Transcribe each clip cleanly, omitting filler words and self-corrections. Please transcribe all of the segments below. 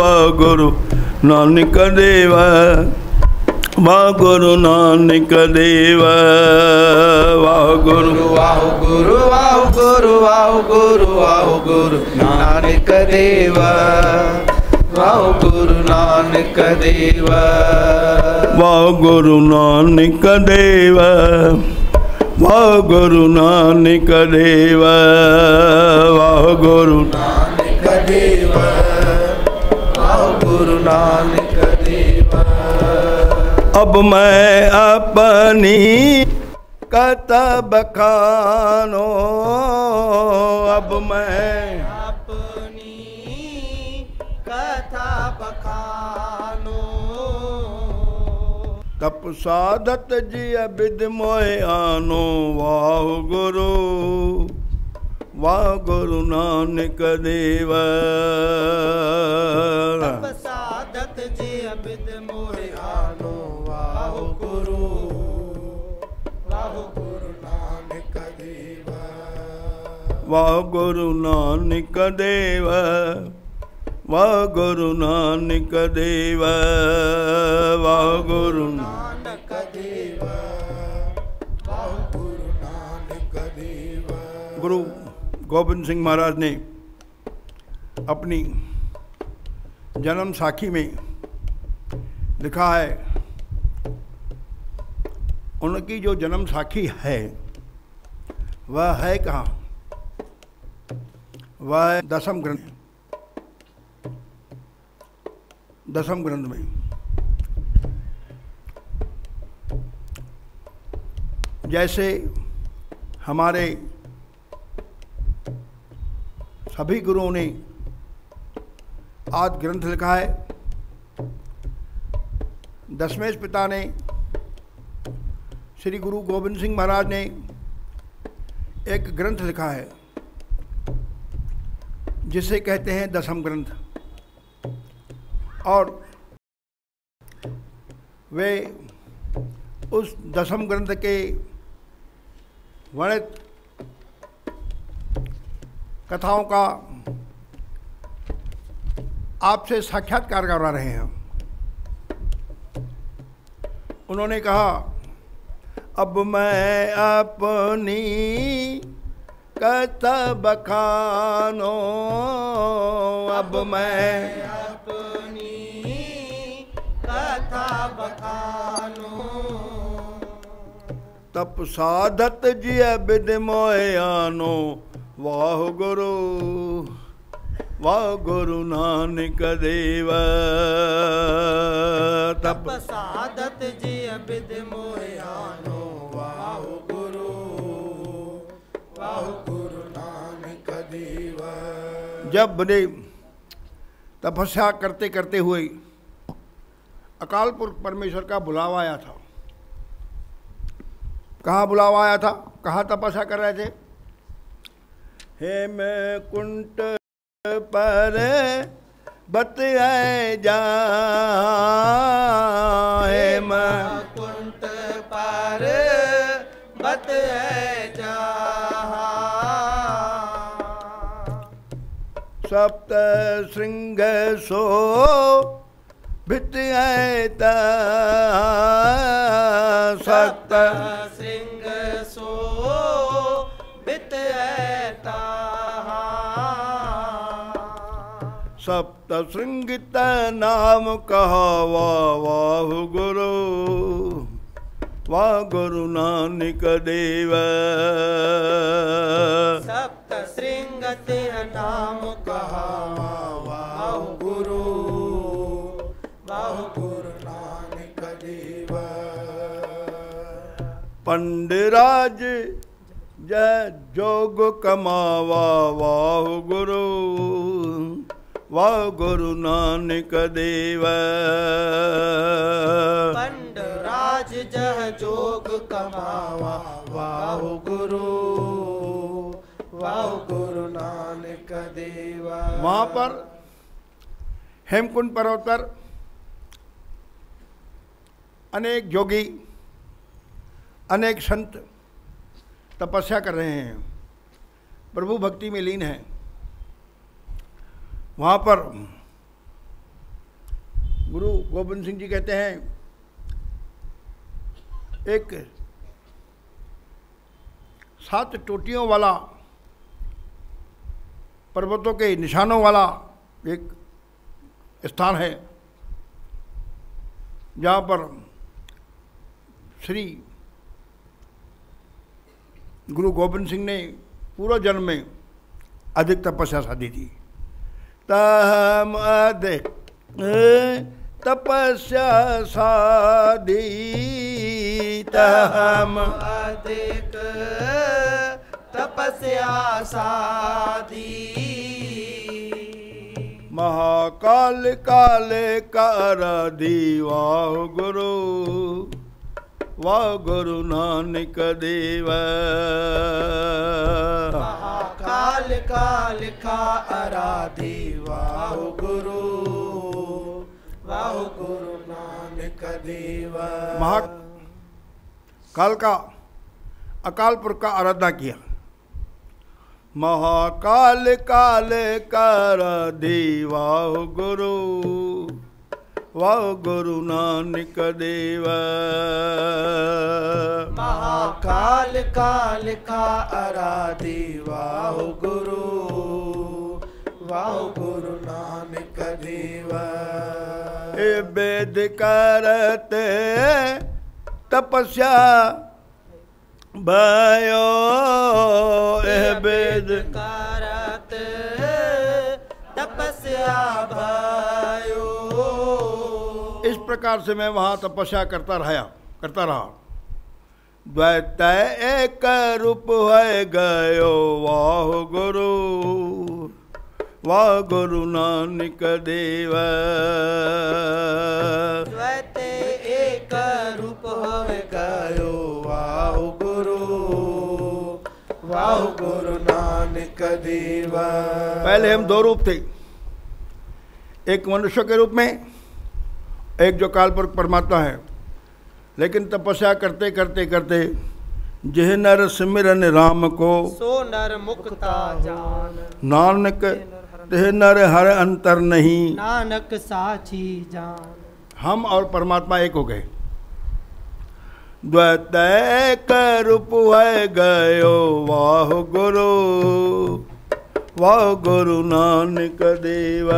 वाह गुरु नानक देव, वाह गुरु नानक देव, वाह गुरु वाह गुरु वाह गुरु वाह गुरु वाह गुरु नानक देव, वाह गुरु नानक देव, वाह गुरु नानक देव, वाह गुरु नानक देव, वाह गुरु नानक देव, वाह गुरु नानक देव। अब मैं अपनी कथा बखानो, अब मैं अपनी कथा बखानो, तप साधत जिय बिद मोहि आनो, वाह गुरु वाह गुरु नानक देव, तप साधत जिय बिद मोहि आनो, वाह गुरु नानक देव, वाह गुरु नानक देव, वाह गुरु नानक देव, वाह गुरु नानक देव, वाह गुरु नानक देव। गुरु गोबिंद सिंह महाराज ने अपनी जन्म साखी में लिखा है, उनकी जो जन्म साखी है वह है कहाँ, वह है दसम ग्रंथ, दसम ग्रंथ में। जैसे हमारे सभी गुरुओं ने आदि ग्रंथ लिखा है, दशमेश पिता ने श्री गुरु गोबिंद सिंह महाराज ने एक ग्रंथ लिखा है जिसे कहते हैं दसम ग्रंथ, और वे उस दसम ग्रंथ के वर्णित कथाओं का आपसे साक्षात्कार करवा रहे हैं। उन्होंने कहा, अब मैं अपनी कथा बखानो, अब मैं अपनी कथा बखानो, तप साधत जिय बिद मोहि आनो, वाह गुरु वाह गुरु नानक देव, तप साधत जिय बिद मोहि आनो, वाह गुरु नानक देव। जब बने तपस्या करते करते हुए अकाल पुरख परमेश्वर का बुलावा आया था। कहाँ बुलावा आया था, कहाँ तपस्या कर रहे थे? हेम कुंट पर बतलाए जा, हेम कुंट पर बतलाए जा, सप्त श्रृंग सो भित सप्त श्रृंग सो बित सप्त श्रृंगित नाम कहा, वाह गुरु वाह गुरु नानक देव, सप्त श्रृंगत नाम कहा, वाह गुरु नानक देव। पंडराज जय जोग कमावा, वाह गुरु नानक देव, पंडराज जह जोग कमावा, वाह गुरु नानक देव। वहाँ पर हेमकुंड पर्वत पर अनेक जोगी अनेक संत तपस्या कर रहे हैं, प्रभु भक्ति में लीन हैं। वहाँ पर गुरु गोबिंद सिंह जी कहते हैं, एक 7 चोटियों वाला, पर्वतों के निशानों वाला एक स्थान है, जहाँ पर श्री गुरु गोबिंद सिंह ने पूर्व जन्म में अधिक तपस्या साधी थी। तम अधिक तपस्या साधी, तम अधिक तपस्या साधी, महाकाल काल कर दीवाह गुरु, वाह गुरु नानक देव। महाकाल काल का आराधी, वाह गुरु, वाह गुरु नानक देव। महाकाल का अकाल पुरख का आराधना किया। महाकाल काल कर दीवाह गुरु, वाह गुरु नानक देव। महाकाल काल का आराधी, वाह गुरु, वाह गुरु नानक देव। ए वेद करते तपस्या भयो, ए वेद करत तपस्या भयो। इस प्रकार से मैं वहाँ तपस्या करता रहा। द्वैत एक रूप है गयो, वाह गुरु, वाह गुरु नानक देव। द्वैत एक रूप हो गयो, वाह गुरु, वाह गुरु नानक देव। पहले हम 2 रूप थे, एक मनुष्य के रूप में, एक जो कालपुरुष परमात्मा है। लेकिन तपस्या करते करते करते जिह नर सिमरन राम को, सो नर मुक्ता जान, नानक तिह नर हर अंतर नहीं। नानक साची जान। हम और परमात्मा एक हो गए। द्वैत एक रूप है गयो, वाह गुरु, वाह गुरु नानक देव।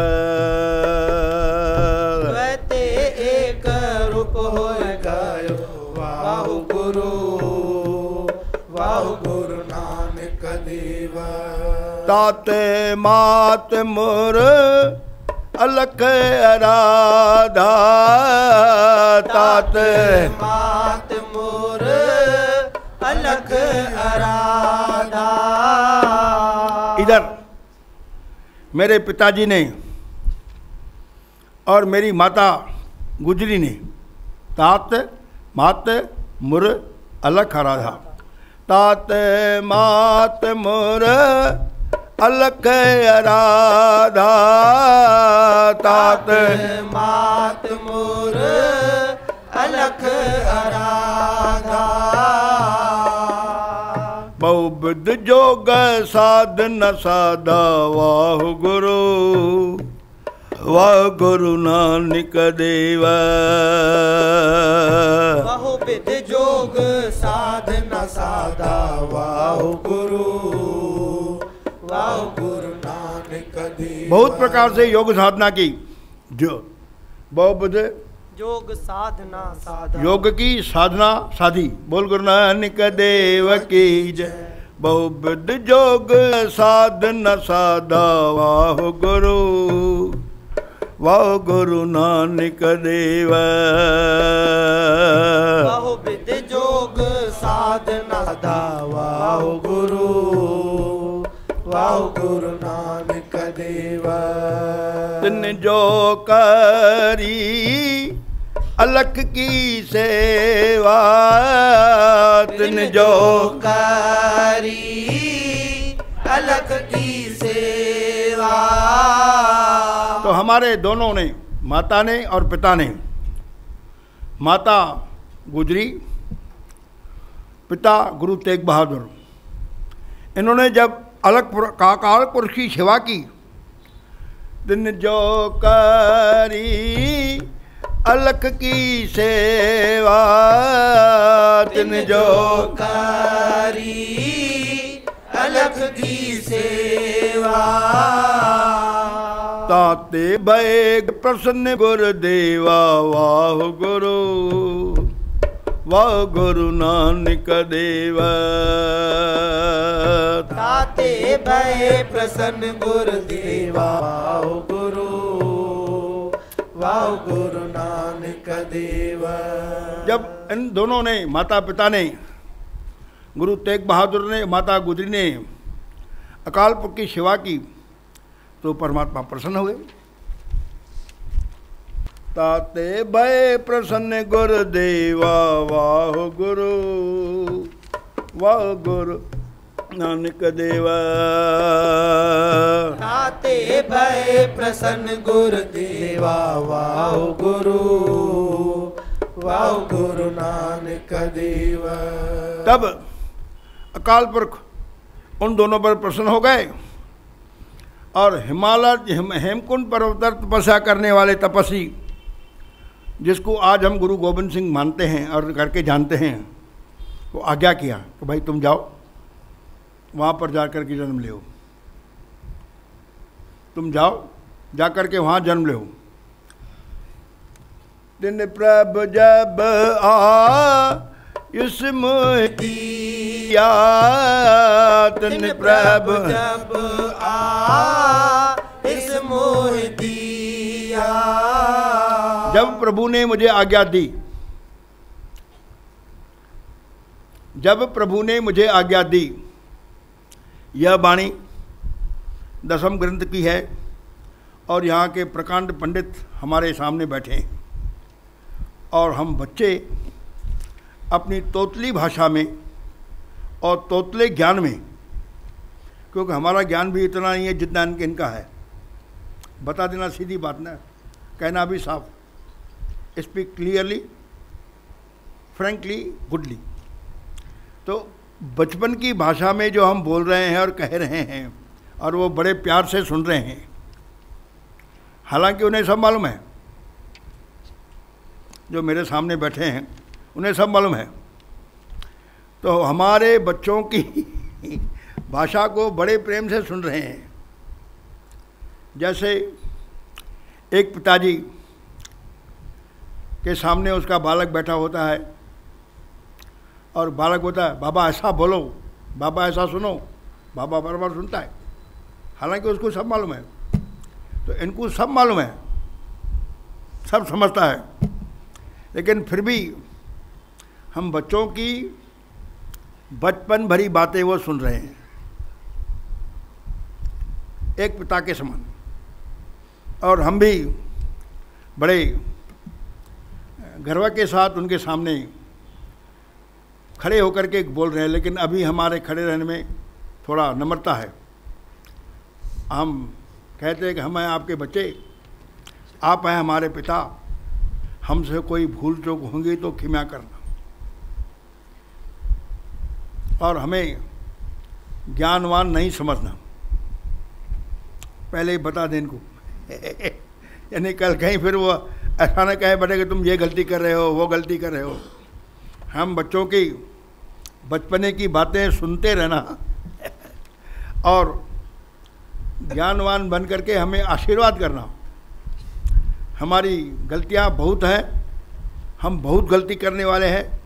द्वैत एक रूप हो गयो, वाह गुरु, वाह गुरु नानक देव। ताते मात मोर अलख आराधा, ताते मात मोर अलख आराधा। इधर मेरे पिताजी ने और मेरी माता गुजरी ने तात मात मुर अलख आराधा। तात मात मुर अलख आराधा, तात मात मोर अलख आराधा। बहुबुद्ध जोग साधन साधा, वाह गुरु, वाह गुरु नानक देव। बहुविध जोग साधना साधा, वाह गुरु, वाह गुरु नानक देव। बहुत प्रकार से योग साधना की, जो बहुबुद्ध योग साधना साधा, योग की साधना साधी। बोल गुरु नानक देव की जय। बहुबुद्ध जोग साधना साधा, वाह गुरु, वाह गुरु नानक देव। बहुविध जोग साधना साधा, वाह गुरु, वाह गुरु नानक देव। तिन जो करी अलख की सेवा, तिन जो करी अलख की सेवा। तो हमारे दोनों ने, माता ने और पिता ने, माता गुजरी, पिता गुरु तेग बहादुर, इन्होंने जब काल पुरुष की सेवा की, दिन जो करी अलख की सेवा तिन जो कारी, अलख की सेवा ताते भय प्रसन्न गुरुदेवा। वाह गुरु नानक देवा। ताते भय प्रसन्न गुरुदेवा। वाह गुरु नानक देवा। जब इन दोनों ने, माता पिता ने, गुरु तेग बहादुर ने, माता गुजरी ने अकाल पुरख की सेवा की तो परमात्मा प्रसन्न हुए। ताते भय प्रसन्न गुरुदेवा। वाह गुरु नानक देवा। ताते भय प्रसन्न गुरुदेवा। वाह गुरु नानक देवा। तब अकाल पुरख उन दोनों पर प्रसन्न हो गए और हेमकुंड पर्वत पर तपस्या करने वाले तपस्वी, जिसको आज हम गुरु गोविंद सिंह मानते हैं और करके जानते हैं, वो आज्ञा किया कि भाई तुम जाओ वहाँ पर जाकर के जन्म ले। तुम जाओ जाकर के वहाँ जन्म ले। दिन प्रभु जब इस दिया, दिन प्रभु जब इस दिया। जब प्रभु ने मुझे आज्ञा दी, जब प्रभु ने मुझे आज्ञा दी। यह वाणी दसम ग्रंथ की है और यहाँ के प्रकांड पंडित हमारे सामने बैठे हैं और हम बच्चे अपनी तोतली भाषा में और तोतले ज्ञान में, क्योंकि हमारा ज्ञान भी इतना नहीं है जितना इनका है, बता देना सीधी बात ना, कहना भी साफ, स्पीक क्लियरली, फ्रैंकली, गुडली। तो बचपन की भाषा में जो हम बोल रहे हैं और कह रहे हैं और वो बड़े प्यार से सुन रहे हैं, हालांकि उन्हें सब मालूम है, जो मेरे सामने बैठे हैं उन्हें सब मालूम है। तो हमारे बच्चों की भाषा को बड़े प्रेम से सुन रहे हैं। जैसे एक पिताजी के सामने उसका बालक बैठा होता है और बालक होता है, बाबा ऐसा बोलो, बाबा ऐसा सुनो, बाबा बराबर सुनता है, हालांकि उसको सब मालूम है। तो इनको सब मालूम है, सब समझता है, लेकिन फिर भी हम बच्चों की बचपन भरी बातें वो सुन रहे हैं, एक पिता के समान। और हम भी बड़े गर्व के साथ उनके सामने खड़े होकर के बोल रहे हैं, लेकिन अभी हमारे खड़े रहने में थोड़ा नम्रता है। हम कहते हैं कि हम हैं आपके बच्चे, आप हैं हमारे पिता, हमसे कोई भूल चूक होंगी तो क्षमा करना। और हमें ज्ञानवान नहीं समझना, पहले ही बता दें इनको यानी कल कहीं फिर वो ऐसा न कहे बेटे कि तुम ये गलती कर रहे हो, वो गलती कर रहे हो। हम बच्चों की बचपने की बातें सुनते रहना और ज्ञानवान बन करके हमें आशीर्वाद करना। हमारी गलतियां बहुत हैं, हम बहुत गलती करने वाले हैं,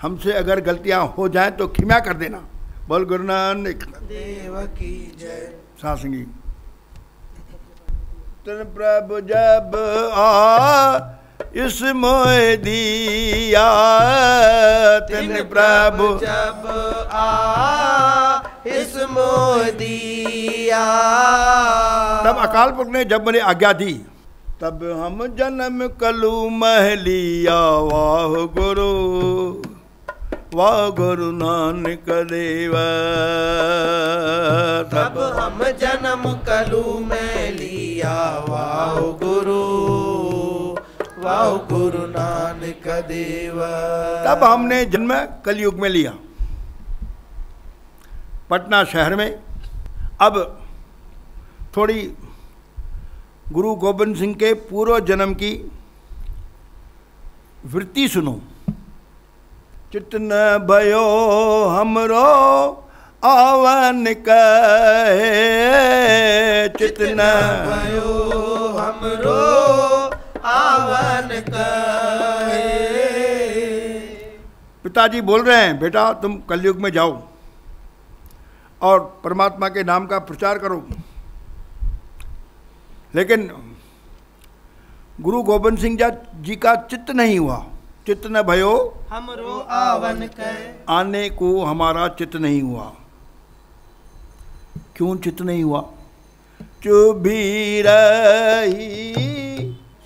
हमसे अगर गलतियां हो जाएं तो क्षमा कर देना। बोल गुरु नानक देव की जय। सासंगी तन प्रभु जब इस मोह दिया, तन प्रभु जब इस मोह दिया। तब अकाल पुरख ने जब मुझे आज्ञा दी, तब हम जन्म कलू महलिया। वाह गुरु नानक देवा। तब हम जन्म कलू में लिया। वाह गुरु नानक देवा। तब हमने जन्म कलयुग में लिया, पटना शहर में। अब थोड़ी गुरु गोविंद सिंह के पूर्व जन्म की वृत्ति सुनो। चित न भयो हमरो आवन कहे, चित न भयो हमरो आवन कहे। पिताजी बोल रहे हैं बेटा तुम कलयुग में जाओ और परमात्मा के नाम का प्रचार करो, लेकिन गुरु गोविंद सिंह जी का चित्त नहीं हुआ। चित्त न भयो हमरो आवन कहे, आने को हमारा चित्त नहीं हुआ। क्यों चित्त नहीं हुआ? चुभी रही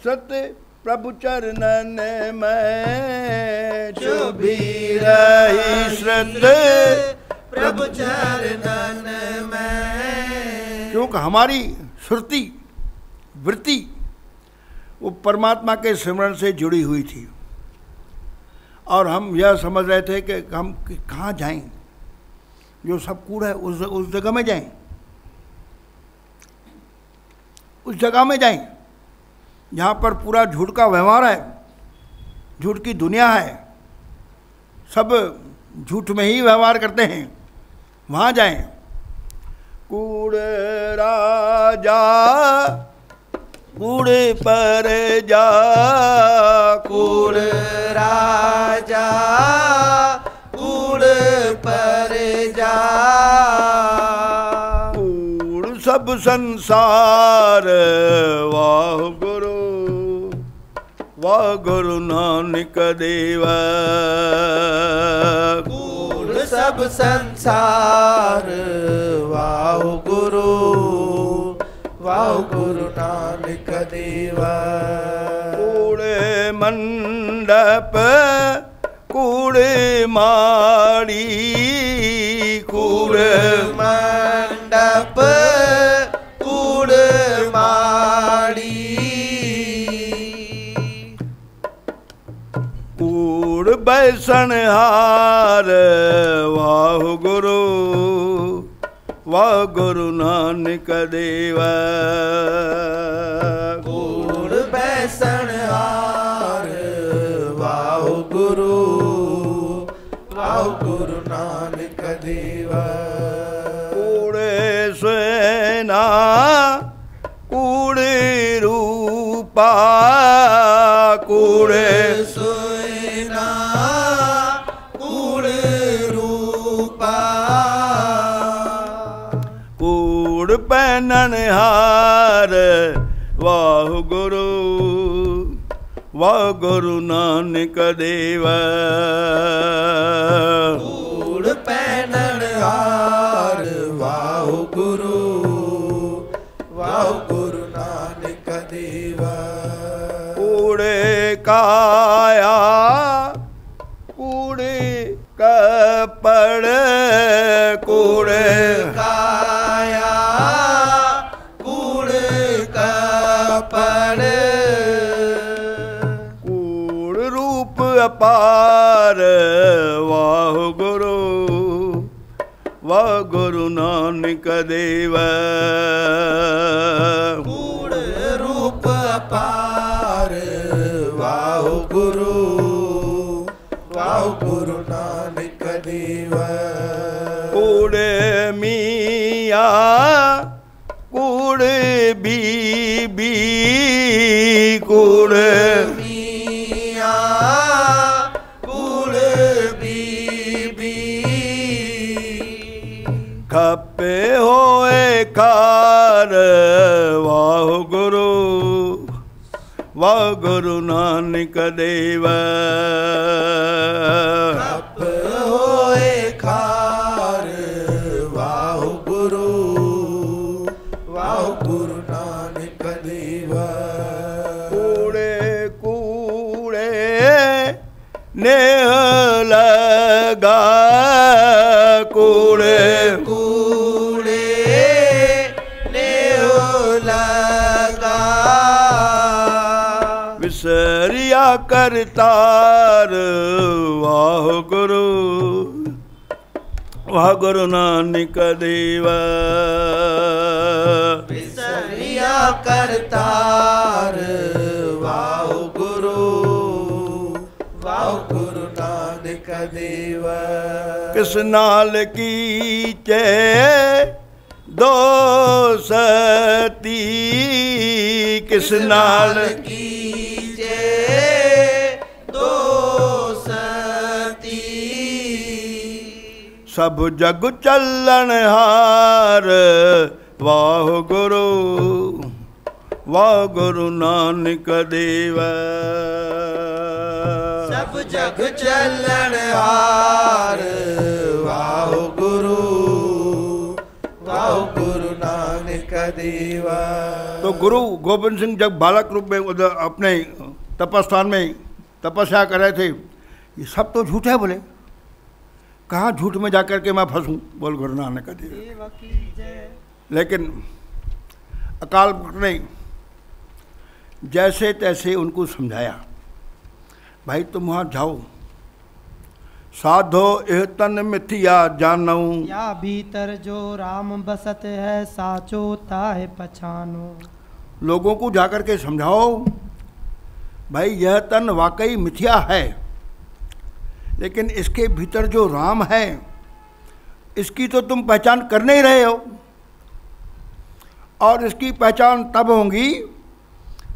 सत्य प्रभु चरणन में, चुभी रही श्रद्धा प्रभु चरणन में। क्योंकि हमारी श्रुति वृत्ति वो परमात्मा के स्मरण से जुड़ी हुई थी, और हम यह समझ रहे थे कि हम कहाँ जाएं, जो सब कूड़ है उस जगह में जाएं, उस जगह में जाएं जहाँ पर पूरा झूठ का व्यवहार है, झूठ की दुनिया है, सब झूठ में ही व्यवहार करते हैं, वहाँ जाएं। कूड़ राजा कूड़ पर जा, कूड़ राजा कूड़ पर जा। कूड़ सब संसार वाह गुरु नानक देवा। कूड़ सब संसार वाह गुरु नानक देवा। कूड़ मंडप कूड़ माड़ी, कूड़ मंडप कूड़ माड़ी। कूड़ बैसनहार वाह गुरु नानक देवा। कूड़ बैसनहार वाह गुरु नानक देवा। कूड़ सेना कूड़ रूपा, कूड़ सोना कूड़ रूपा। कूड़ पहननहार वाह गुरु नानक देवा। कूड़ पहननहार वाह गुरु नानक देवा। कूड़ काया कूड़ कपड़, कूड़ काया कूड़ कपड़। कूड़ रूप अपार वाह गुरु नानक देवा। कूड़ रूप अपार वाह गुरु नानक देवा। कूड़ मिया कूड़ बीबी, कूड़ मिया कूड़ बीबी। खपे होए कार वाह गुरु नानक देवा। खप होए खार वाह गुरु नानक देवा। कूड़े कूड़े नेह लगा, कूड़े कूड़े नेह लगा। विसरिया करतार वाह गुरु नानक देवा। विसरिया करतार वाह गुरु देव। किस नाल कीचे दोस्ती, किस नाल कीजे दोस्ती, सब जग चलन हार वाह गुरु, वाह गुरु नानक देव। सब जग चलन हार वाह गुरु, वाह गुरु नानक देव। तो गुरु गोबिंद सिंह जब बालक रूप में उधर अपने तपस्थान में तपस्या कर रहे थे, ये सब तो झूठ है। बोले कहाँ झूठ में जाकर के मैं फंसूं, बोल गुरु नानक देव। लेकिन अकाल पुरख ने जैसे तैसे उनको समझाया, भाई तुम वहाँ जाओ, साधो एह तन मिथिया जानऊ, या भीतर जो राम बसत है साचो ताहे पछानो। लोगों को जाकर के समझाओ, भाई यह तन वाकई मिथ्या है, लेकिन इसके भीतर जो राम है इसकी तो तुम पहचान कर नहीं रहे हो, और इसकी पहचान तब होगी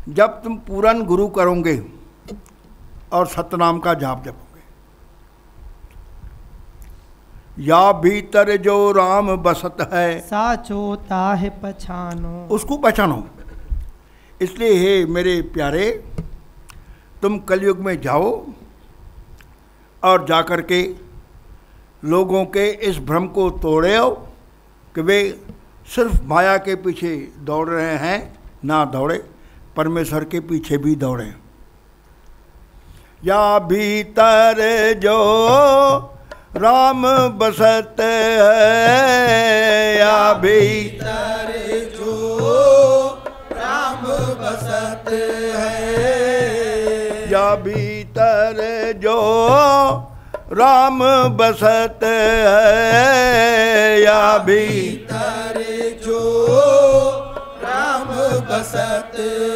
जब तुम पूरन गुरु करोगे और सतनाम का जाप जपोगे। या भीतर जो राम बसत है साचो ताहे पछानो, उसको पहचानो। इसलिए हे मेरे प्यारे, तुम कलयुग में जाओ और जाकर के लोगों के इस भ्रम को तोड़े हो कि वे सिर्फ माया के पीछे दौड़ रहे हैं, ना दौड़े, परमेश्वर के पीछे भी दौड़े। या भीतर जो राम बसत है, या भीतर जो राम बसत है, या भीतर जो राम बसत है, या भीतर जो राम बसत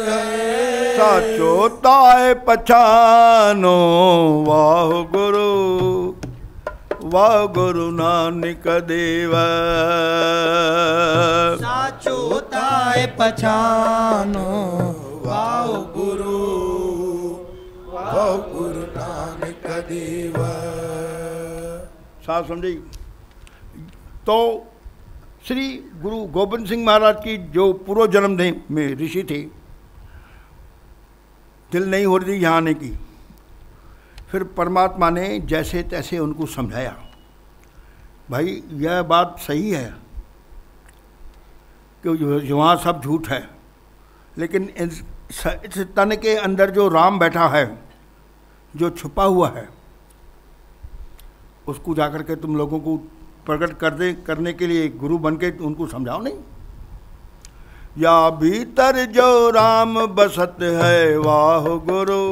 है, साचो ताहे पछानो वाह गुरु, वाह गुरु नानक देव। साचो ताहे पछानो वाह गुरु, वाह गुरु नानक देव। साथ समझी। तो श्री गुरु गोबिंद सिंह महाराज की जो पूर्व जन्म में ऋषि थे, दिल नहीं हो रही थी यहाँ आने की, फिर परमात्मा ने जैसे तैसे उनको समझाया, भाई यह बात सही है कि वहाँ सब झूठ है, लेकिन इस तन के अंदर जो राम बैठा है, जो छुपा हुआ है, उसको जाकर के तुम लोगों को प्रकट करने के लिए गुरु बन के उनको समझाओ नहीं। या भीतर जो राम बसत है वाह गुरु,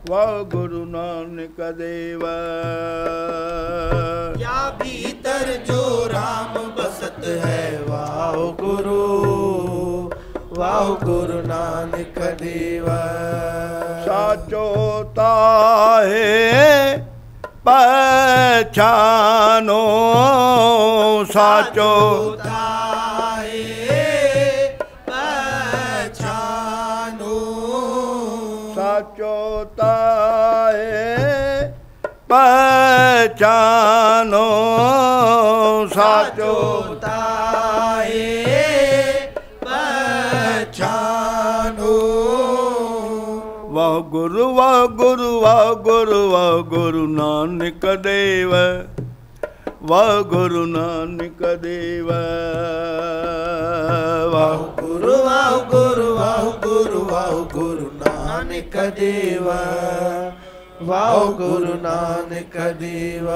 वाह गुरु नानक देव। या भीतर जो राम बसत है वाह गुरु, वाह गुरु नानक देव। साचो ताहे पहचानो, साचो ताहे पहचानो, साचो ताहे पहचानो, साचो ताहे पहचानो। वाह गुरु, वाह गुरु, वाह गुरु, वाह गुरु नानक देव, वाह गुरु नानक देव। वाह गुरु, वाह गुरु, वाह गुरु, वाह गुरु नानक देव, वाह गुरु नानक देव।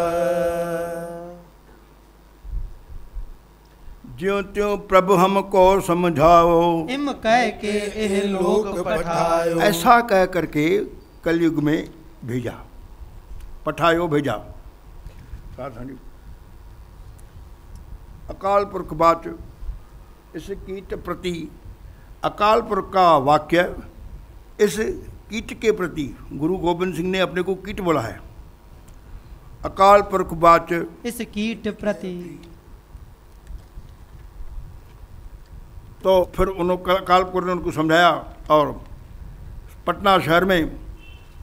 ज्यों त्यों प्रभु हमको समझाओ, इम कह के एह लोक पठायो। ऐसा कह करके कलयुग में भेजा, पठायो भेजा। अकाल पुरख बाच, इस कीट प्रति अकाल पुरख का वाक्य इस कीट के प्रति, गुरु गोबिंद सिंह ने अपने को कीट बोला है, अकाल पुरख बाच इस कीट प्रति। तो फिर उन्होंने अकाल पुरख ने उनको समझाया और पटना शहर में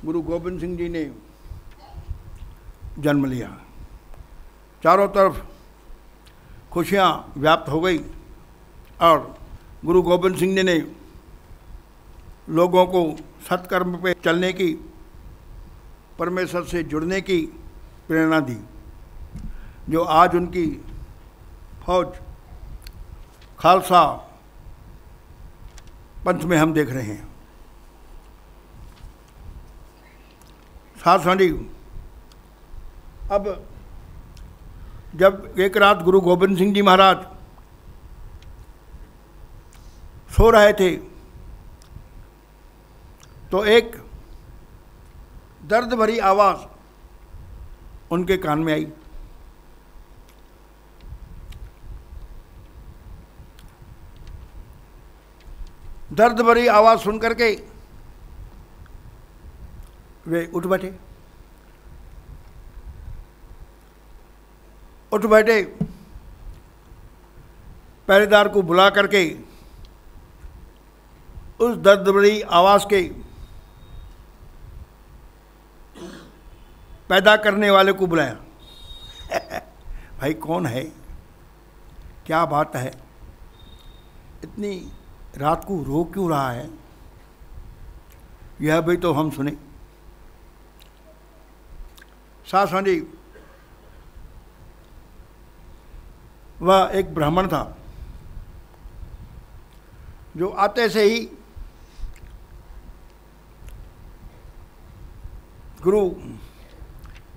गुरु गोबिंद सिंह जी ने जन्म लिया। चारों तरफ खुशियाँ व्याप्त हो गई और गुरु गोबिंद सिंह जी ने लोगों को सत्कर्म पे चलने की, परमेश्वर से जुड़ने की प्रेरणा दी, जो आज उनकी फौज खालसा पंथ में हम देख रहे हैं। साथ साथ अब जब एक रात गुरु गोबिंद सिंह जी महाराज सो रहे थे तो एक दर्द भरी आवाज़ उनके कान में आई। दर्द भरी आवाज़ सुन करके वे उठ बैठे। पहरेदार को बुला करके उस दर्द भरी आवाज़ के पैदा करने वाले को बुलाया। भाई कौन है, क्या बात है, इतनी रात को रो क्यों रहा है, यह भी तो हम सुने। साथ जी वह एक ब्राह्मण था जो आते से ही गुरु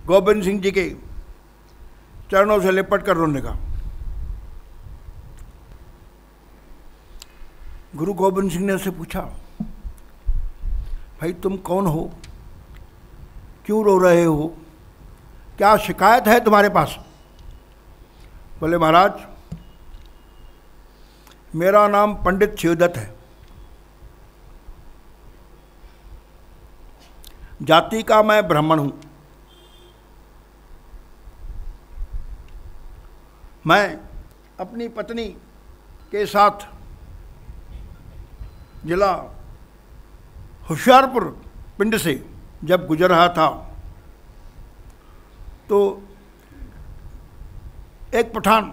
गोबिंद सिंह जी के चरणों से लिपट कर रोने का। गुरु गोबिंद सिंह ने उससे पूछा, भाई तुम कौन हो, क्यों रो रहे हो, क्या शिकायत है तुम्हारे पास? बोले महाराज मेरा नाम पंडित शिवदत्त है, जाति का मैं ब्राह्मण हूं, मैं अपनी पत्नी के साथ जिला होशियारपुर पिंड से जब गुजर रहा था तो एक पठान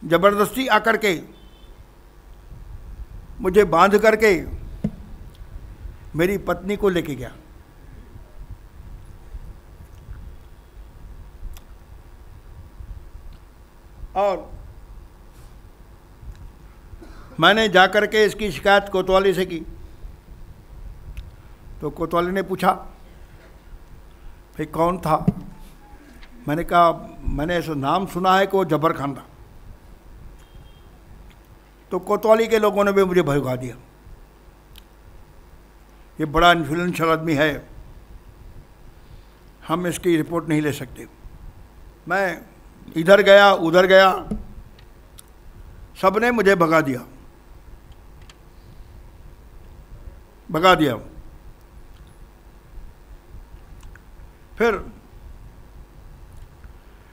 जबरदस्ती आकर के मुझे बांध करके मेरी पत्नी को लेके गया। और मैंने जाकर के इसकी शिकायत कोतवाली से की तो कोतवाली ने पूछा भाई कौन था? मैंने कहा मैंने ऐसा नाम सुना है कि वो जब्बर खान था। तो कोतवाली के लोगों ने भी मुझे भड़का दिया, ये बड़ा इन्फ्लुएंशियल आदमी है, हम इसकी रिपोर्ट नहीं ले सकते। मैं इधर गया उधर गया, सबने मुझे भगा दिया। फिर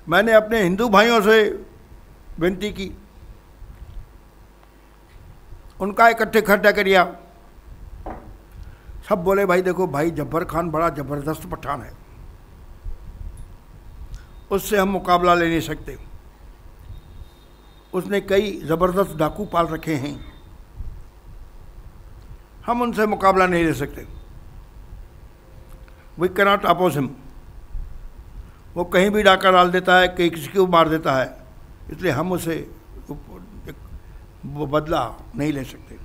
मैंने अपने हिंदू भाइयों से विनती की, उनका इकट्ठा किया। सब बोले भाई देखो भाई जब्बर खान बड़ा ज़बरदस्त पठान है, उससे हम मुकाबला ले नहीं सकते, उसने कई ज़बरदस्त डाकू पाल रखे हैं, हम उनसे मुकाबला नहीं ले सकते। वी कैनॉट अपोज हिम, वो कहीं भी डाका डाल देता है, कहीं किसी को मार देता है, इसलिए हम उसे वो बदला नहीं ले सकते।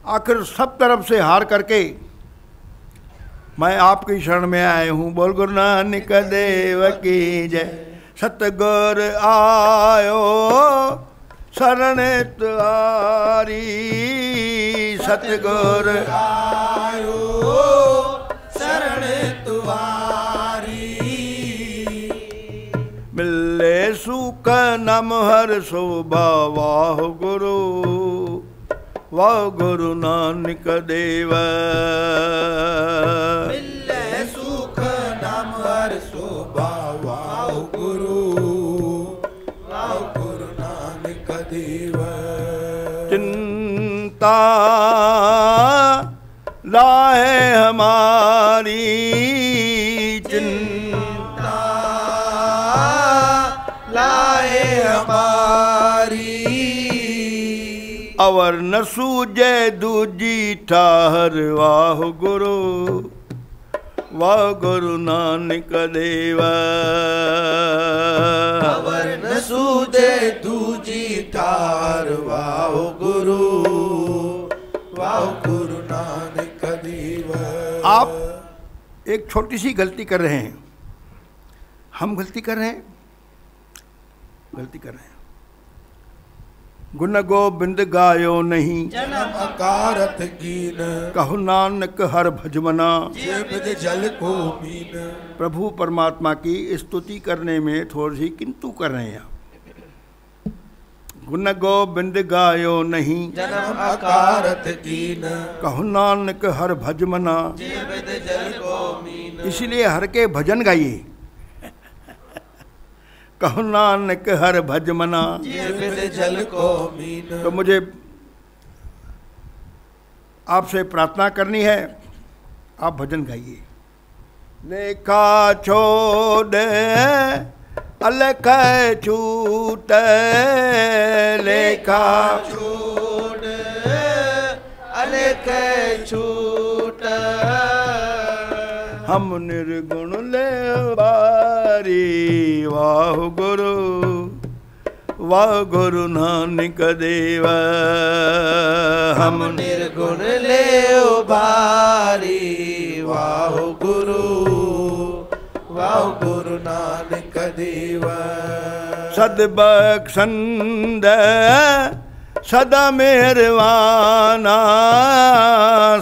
आखिर सब तरफ से हार करके मैं आपकी शरण में आया हूँ। बोल गुरु नानक देव की जय। सतगुर आयो शरण तुम्हारी, सतगुर आयो शरण तुम्हारी, मिले सुख नम हर शोभा। वाह गुरु नानक देव। मिले सुख नम हर शोभा। देव। चिंता लाए हमारी, चिंता लाए हमारी। अवर न सूझे दूजी ठाहर, वाह गुरु वाह गुरु नानक देव। अवर न सूझे दूजी ठाहर, वाह गुरु वाह गुरु नानक देव। आप एक छोटी सी गलती कर रहे हैं, हम गलती कर रहे हैं, गलती कर रहे हैं। गुण गोबिंद गायो नहीं, जन्म अकारत कीन। कहु नानक हर भजमना। जीवित जल को मीन। प्रभु परमात्मा की स्तुति करने में थोड़ी सी किंतु कर रहे हैं। गुण गोबिंद गायो नहीं, जन्म अकारत कीन। कहु नानक हर भजमना। जीवित जल को मीन। इसलिए हर के भजन गाइए। कहु नानक हर भजमना। जीवित जल को मीन। तो मुझे आपसे प्रार्थना करनी है, आप भजन गाइए। लेखा छोड़ अलख छूट, लेखा छोड़ अलख छूट। हम निर्गुण ले बारी, वाह गुरु वाह गुरु नानक देव। हम निर्गुण ले उबारी, वाह गुरु वाह गुरु नानक देव। सदबख्शंद सदा मेहरवाना,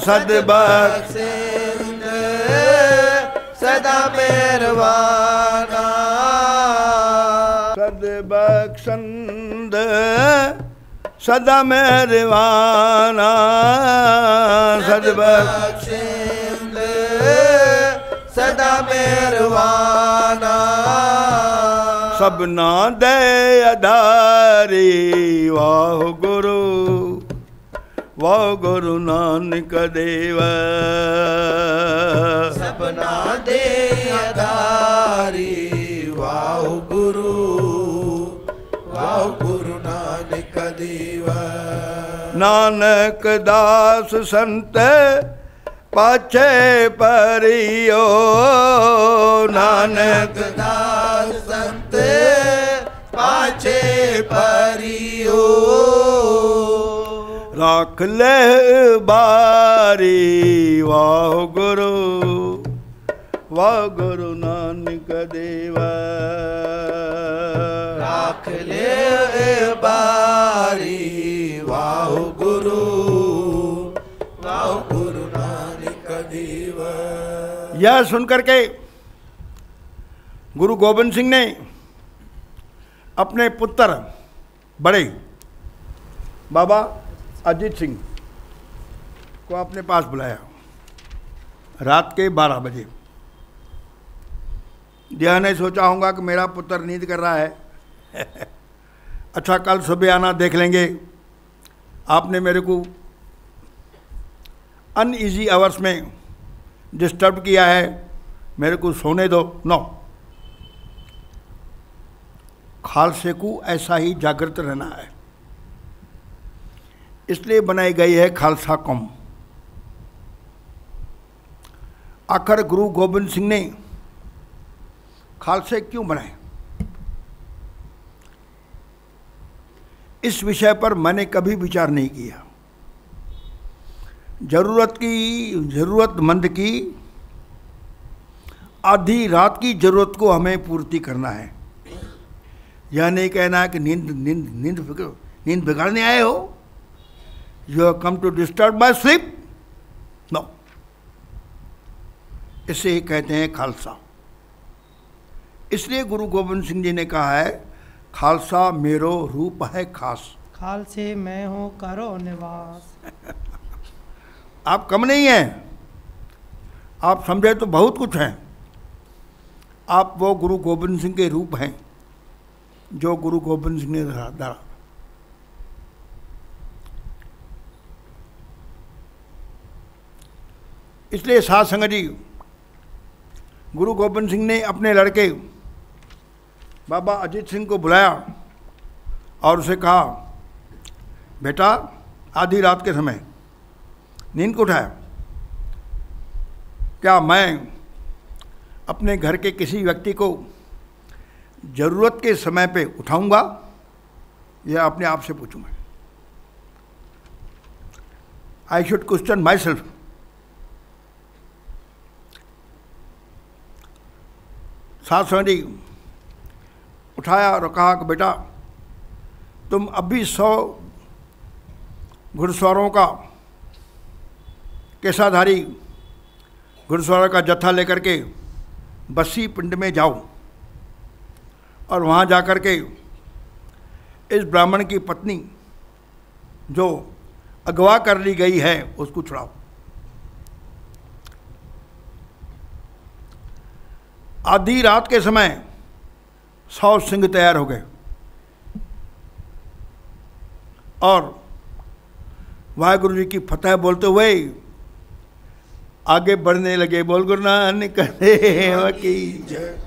सदबख्शंद सदा मेहरबाना। सदबख्शंद सदा मेहरबाना। सदबख्शंद सदा मेहरबाना। सबना दे अधारी, वाह गुरु वाह गुरु नानक देव। सपना दे आधारी, वाह गुरु नानक देव। नानक दास संत पाछे परियो, नानक दास संत पाछे परियो। राख ले बारी, वाह गुरु नानक देव। राख ले बारी, वाह गुरु नानक देव। यह सुनकर के गुरु गोबिंद सिंह ने अपने पुत्र बड़े बाबा अजीत सिंह को अपने पास बुलाया रात के 12 बजे। यह नहीं सोचा होगा कि मेरा पुत्र नींद कर रहा है, अच्छा कल सुबह आना देख लेंगे। आपने मेरे को अनईजी आवर्स में डिस्टर्ब किया है, मेरे को सोने दो। नो, खालसे को ऐसा ही जागृत रहना है, इसलिए बनाई गई है खालसा कौम। आखिर गुरु गोबिंद सिंह ने खालसे क्यों बनाए, इस विषय पर मैंने कभी विचार नहीं किया। जरूरतमंद की आधी रात की जरूरत को हमें पूर्ति करना है। यह नहीं कहना है कि नींद बिगाड़ने आए हो, you have come to disturb my sleep. No, इसे ही कहते हैं खालसा। इसलिए गुरु गोबिंद सिंह जी ने कहा है, खालसा मेरो रूप है खास। खालसे मैं हूँ करो निवास। आप कम नहीं हैं, आप समझे तो बहुत कुछ हैं। आप वो गुरु गोबिंद सिंह के रूप हैं जो गुरु गोबिंद सिंह ने धरा। इसलिए साध संगत जी, गुरु गोबिंद सिंह ने अपने लड़के बाबा अजीत सिंह को बुलाया और उसे कहा, बेटा आधी रात के समय नींद को उठाया, क्या मैं अपने घर के किसी व्यक्ति को ज़रूरत के समय पे उठाऊंगा या अपने आप से पूछूंगा? I should question my self. साथ संगी उठाया और कहा कि बेटा तुम अभी 100 घुड़सवारों का केसाधारी घुड़सवारों का जत्था लेकर के बस्सी पिंड में जाओ और वहाँ जाकर के इस ब्राह्मण की पत्नी जो अगवा कर ली गई है उसको छुड़ाओ। आधी रात के समय 100 सिंह तैयार हो गए और वाहेगुरु जी की फतह बोलते हुए आगे बढ़ने लगे। बोल गुरु नानक देव की जय।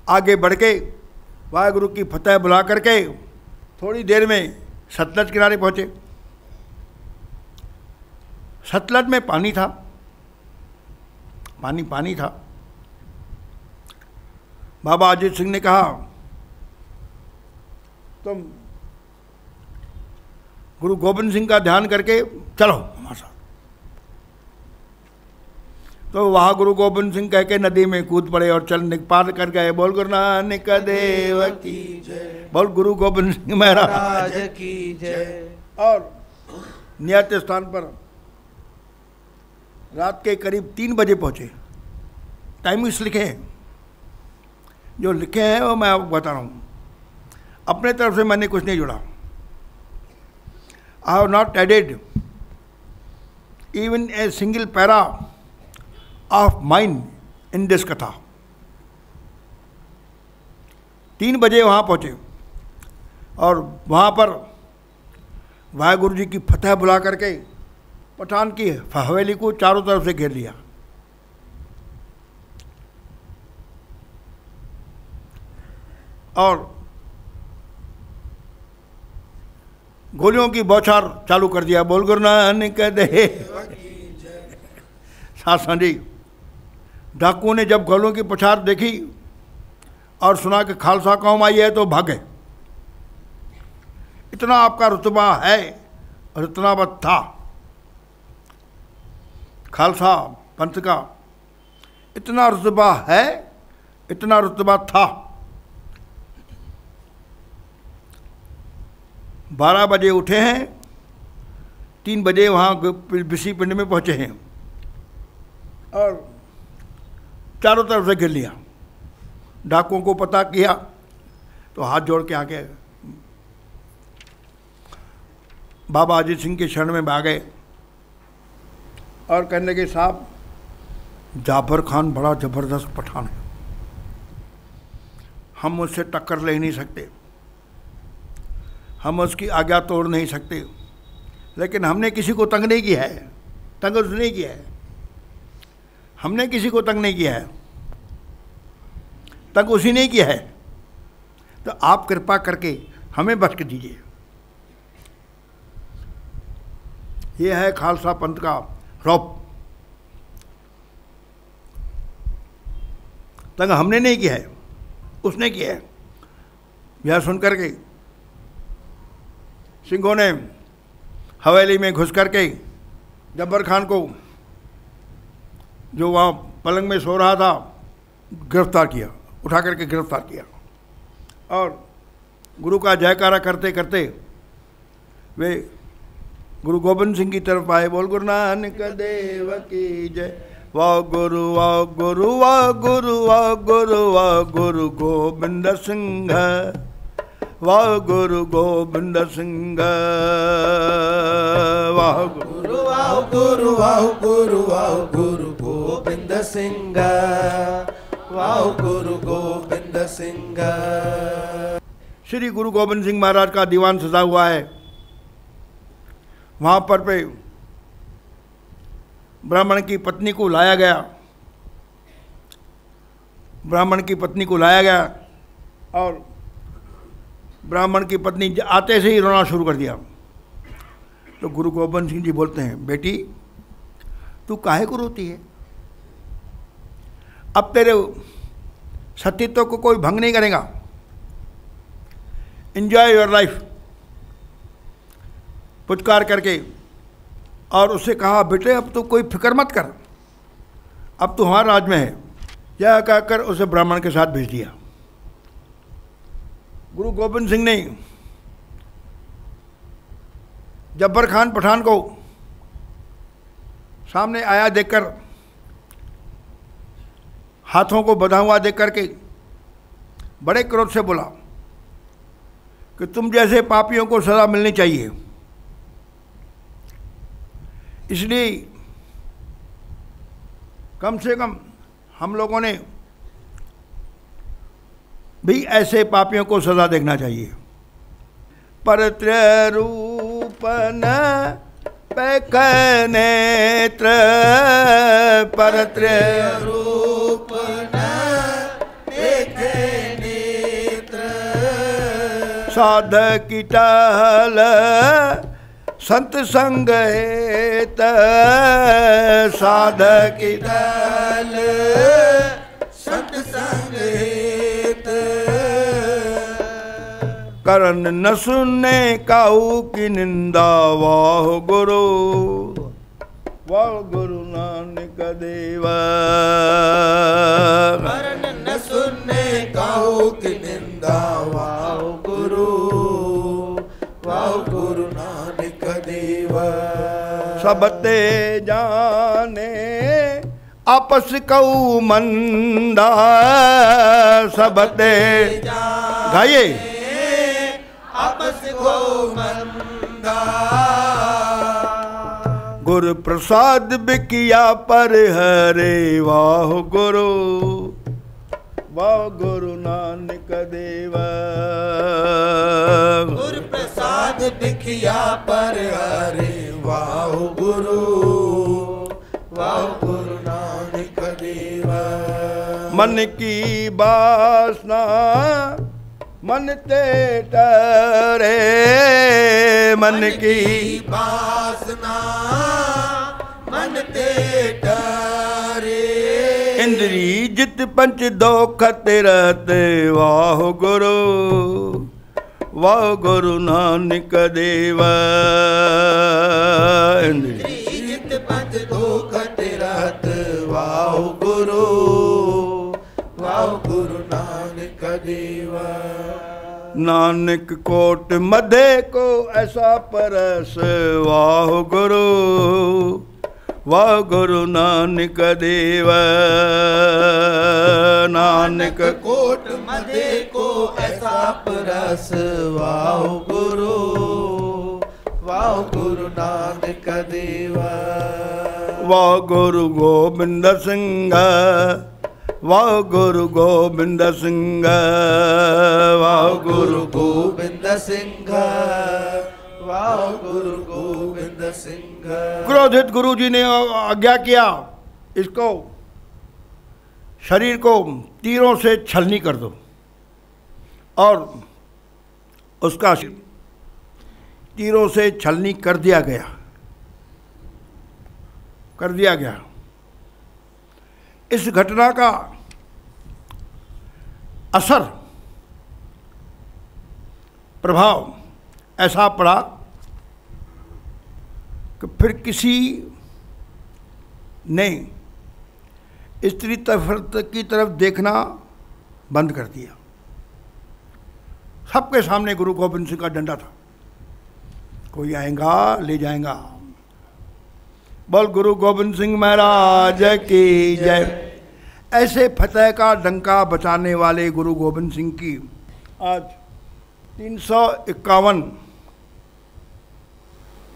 आगे बढ़ के वाहेगुरु की फतह बुला करके थोड़ी देर में सतलज किनारे पहुँचे। सतलज में पानी था, पानी था। बाबा अजीत सिंह ने कहा, तुम गुरु गोबिंद सिंह का ध्यान करके चलो हमारे साथ। तो वहाँ गुरु गोबिंद सिंह कह के नदी में कूद पड़े और चल पार कर गए। बोल गुरु नानक देव की जय। बोल गुरु गोबिंद सिंह महाराज की जय। और नियत स्थान पर रात के करीब 3 बजे पहुँचे। टाइमिंग्स लिखे हैं, जो लिखे हैं वो मैं आपको बता रहा हूँ। अपने तरफ से मैंने कुछ नहीं जुड़ा। I have not added even a single para of mine in this कथा। 3 बजे वहाँ पहुँचे और वहाँ पर वाहेगुरु जी की फतह बुला करके पठान की हवेली को चारों तरफ से घेर लिया। और गोलियों की बौछार चालू कर दिया। बोल गुरु नानक देव। साथ जी डाकुओं ने जब गोलियों की बौछार देखी और सुना कि खालसा कौम आई है तो भागे। इतना आपका रुतबा है और इतना बद था। खालसा पंथ का इतना रुतबा है, इतना रुतबा था। 12 बजे उठे हैं, 3 बजे वहाँ बिसी पिंड में पहुँचे हैं और चारों तरफ से घेर लिया। डाकुओं को पता किया तो हाथ जोड़ के आके बाबा अजीत सिंह के शरण में आ गए और कहने के, साहब जाफर खान बड़ा ज़बरदस्त पठान है, हम उससे टक्कर ले नहीं सकते, हम उसकी आज्ञा तोड़ नहीं सकते, लेकिन हमने किसी को तंग नहीं किया है, तंग उसने नहीं किया है, हमने किसी को तंग नहीं किया है, तंग उसी ने किया है, तो आप कृपा करके हमें बख्श दीजिए। ये है खालसा पंथ का रौब। तंग हमने नहीं किया है, उसने किया है। यह सुनकर के सिंहों ने हवेली में घुस करके जब्बर खान को, जो वहाँ पलंग में सो रहा था, गिरफ्तार किया, उठा करके गिरफ्तार किया और गुरु का जयकारा करते करते वे गुरु गोबिंद सिंह की तरफ आए। बोल गुरु नानक देव की जय। वाह गुरु वाह गुरु वाह गुरु वाह गुरु वाह गुरु गोबिंद सिंह, वाह गुरु गोबिंद सिंह, वाह गुरु वाह गुरु वाह गुरु वाह गुरु गोबिंद सिंह, वाह गुरु गोबिंद सिंह। श्री गुरु गोबिंद सिंह महाराज का दीवान सजा हुआ है। वहाँ पर पे ब्राह्मण की पत्नी को लाया गया। ब्राह्मण की पत्नी को लाया गया और ब्राह्मण की पत्नी आते से ही रोना शुरू कर दिया। तो गुरु गोबिंद सिंह जी बोलते हैं, बेटी तू काहे को रोती है? अब तेरे सतीत्व को कोई भंग नहीं करेगा। Enjoy your life. पुचकार करके और उससे कहा, बेटे अब तू कोई फिक्र मत कर, अब तू हमारे राज में है। यह कहकर उसे ब्राह्मण के साथ भेज दिया। गुरु गोबिंद सिंह ने जब्बर खान पठान को सामने आया देखकर, हाथों को बंधा हुआ देख करके बड़े क्रोध से बोला कि तुम जैसे पापियों को सजा मिलनी चाहिए, इसलिए कम से कम हम लोगों ने भी ऐसे पापियों को सजा देखना चाहिए। परत्र रूपन पैक नेत्र, परत्र रूपन पैक नेत्र, साधक की टहल संत संग हेत, साधक की टहल संत संग हेत, करण न सुनने काहू की निंदा, वाह गुरु नानक देवा। करण न सुनने काहू की निंदा, वाह गुरु नानक देवा। सब ते जाने आपस कऊ मंदा, सब ते गाइए आपस को मंदा, गुरु प्रसाद बिकिया पर हरे, वाह गुरु नानक देवा। गुरु प्रसाद बिकिया पर हरे, वाह गुरु नानक देवा। मन की वासना मन ते टरे, मन की वासना मन ते टरे, इंद्री जित पंच दोख तिरत, वाह गुरु नानक देवा। इंद्री जित पंच दोख तिरत, वाह गुरु नानक देवा। नानक कोट मधे को ऐसा परस, वाह गुरु नानक देवा। नानक कोट मधे को ऐसा परस, वाह गुरु नानक देवा। वाह गुरु गोबिंद सिंह, वाह गुरु गोबिंद सिंह, वाह गुरु गोबिंद सिंह, वाह गुरु गोबिंद सिंह। क्रोधित गुरु जी ने आज्ञा किया, इसको शरीर को तीरों से छलनी कर दो, और उसका तीरों से छलनी कर दिया गया। इस घटना का असर प्रभाव ऐसा पड़ा कि फिर किसी ने स्त्री की तरफ देखना बंद कर दिया। सबके सामने गुरु गोबिंद सिंह का डंडा था, कोई आएगा ले जाएगा। बोल गुरु गोबिंद सिंह महाराज की जय। ऐसे फतेह का डंका बचाने वाले गुरु गोबिंद सिंह की आज 351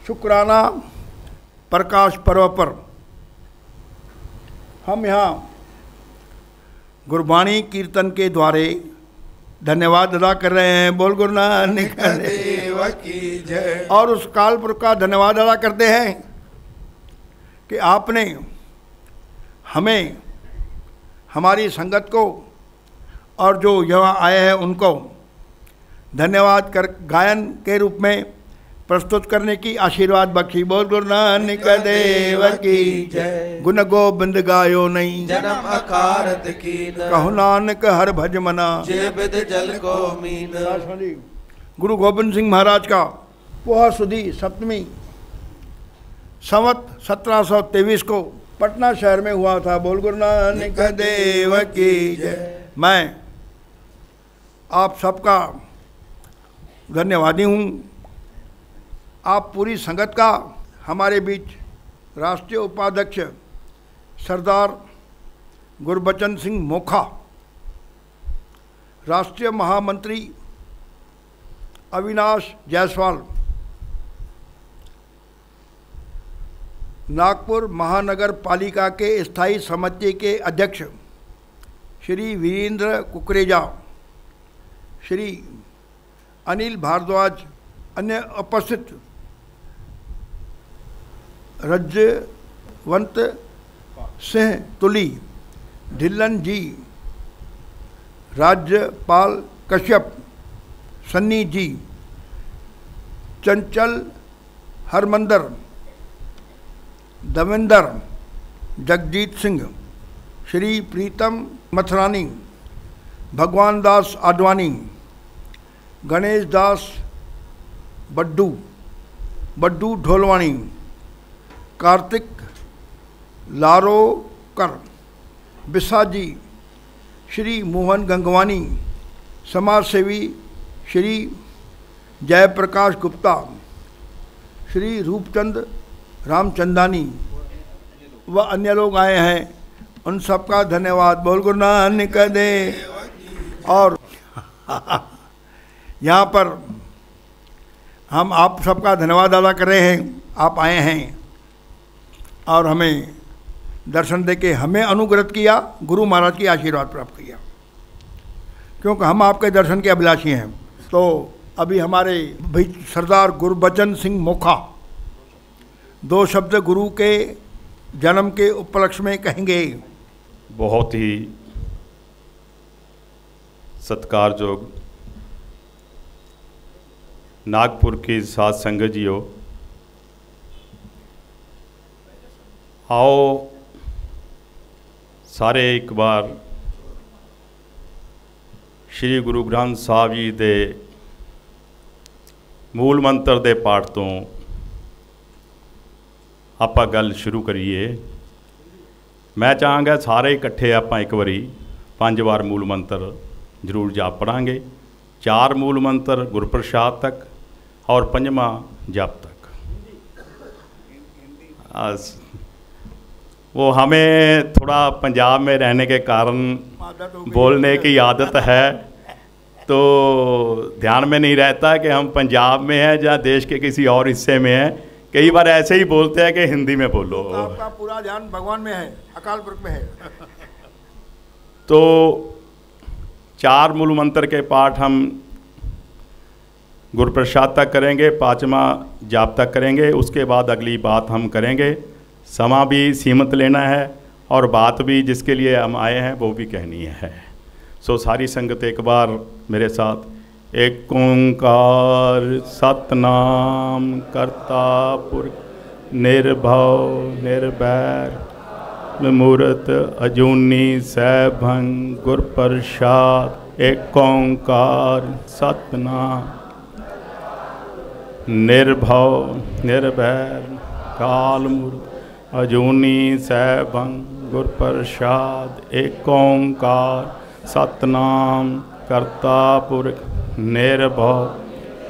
शुक्राना प्रकाश पर्व पर हम यहाँ गुरबाणी कीर्तन के द्वारे धन्यवाद अदा कर रहे हैं। बोल गुरु नानक देव की जय। और उस काल पुरुष का धन्यवाद अदा करते हैं कि आपने हमें, हमारी संगत को और जो यहाँ आए हैं उनको धन्यवाद कर गायन के रूप में प्रस्तुत करने की आशीर्वाद बख्शी। बोल गुरु नानक देव की जय। गुण गोबिंद गायो नहीं जन्म अकारत की कहो नानक हर भज मना जे बिद जल को मीन। गुरु गोबिंद सिंह महाराज का पोहा सुदी सप्तमी संवत 1723 को पटना शहर में हुआ था। बोल गुरु नानक देव की जय। मैं आप सबका धन्यवादी हूँ। आप पूरी संगत का हमारे बीच राष्ट्रीय उपाध्यक्ष सरदार गुरबचन सिंह मोखा, राष्ट्रीय महामंत्री अविनाश जायसवाल, नागपुर महानगर पालिका के स्थायी समिति के अध्यक्ष श्री वीरेंद्र कुकरेजा, श्री अनिल भारद्वाज, अन्य उपस्थित रज्जवंत सिंह तुली, ढिल्लन जी, राज्यपाल कश्यप, सन्नी जी, चंचल हरमंदर, दविंदर, जगजीत सिंह, श्री प्रीतम मथुरानी, भगवान दास आडवाणी, गणेश दास बड्डू ढोलवाणी, कार्तिक लारोकर, बिसाजी, श्री मोहन गंगवानी, समाज सेवी श्री जयप्रकाश गुप्ता, श्री रूपचंद रामचंदानी व अन्य लोग आए हैं, उन सबका धन्यवाद। बोल गुरु नानक देव। और यहाँ पर हम आप सबका धन्यवाद अदा कर रहे हैं। आप आए हैं और हमें दर्शन देके हमें अनुग्रहित किया, गुरु महाराज की आशीर्वाद प्राप्त किया, क्योंकि हम आपके दर्शन के अभिलाषी हैं। तो अभी हमारे भाई सरदार गुरबचन सिंह मोखा 2 शब्द गुरु के जन्म के उपलक्ष्य में कहेंगे। बहुत ही सत्कारयोग नागपुर की साध संगत जियो, आओ सारे एक बार श्री गुरु ग्रंथ साहब जी दे मूल मंत्र दे पाठ तो आपां गल शुरू करिए। मैं चाहांगा सारे इकट्ठे आपां एक बारी 5 बार मूल मंत्र जरूर जाप पढ़ांगे। 4 मूल मंत्र गुरप्रसाद तक और 5वां जाप तक। वो हमें थोड़ा पंजाब में रहने के कारण बोलने की आदत है, तो ध्यान में नहीं रहता कि हम पंजाब में हैं या देश के किसी और हिस्से में हैं। कई बार ऐसे ही बोलते हैं कि हिंदी में बोलो। तो आपका पूरा ध्यान भगवान में है, अकाल पुरख में है। तो 4 मूल मंत्र के पाठ हम गुरप्रसाद तक करेंगे, 5वां जाप तक करेंगे। उसके बाद अगली बात हम करेंगे। समा भी सीमित लेना है और बात भी जिसके लिए हम आए हैं वो भी कहनी है। सो सारी संगत एक बार मेरे साथ एक ओंकार सतनाम करता पुरख निर्भव निर्वैर मूर्त अजूनी सैभं गुर प्रसाद। एक ओंकार सतनाम निर्भव निर्वैर काल मूर्त अजूनी सैभं गुर प्रसाद। एक ओंकार सतनाम करता पुरख निर्भव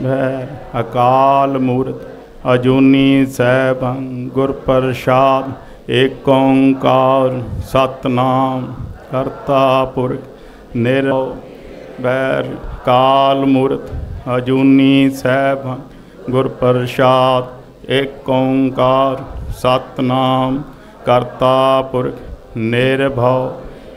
भैर अकाल मूर्त अजूनी सैभं गुर प्रसाद। एक ओंकार सतनाम करता पुरख निर्भव भैर काल मूर्त अजूनी सैभं गुर प्रसाद। एक ओंकार सतनाम करता पुरख निर्भव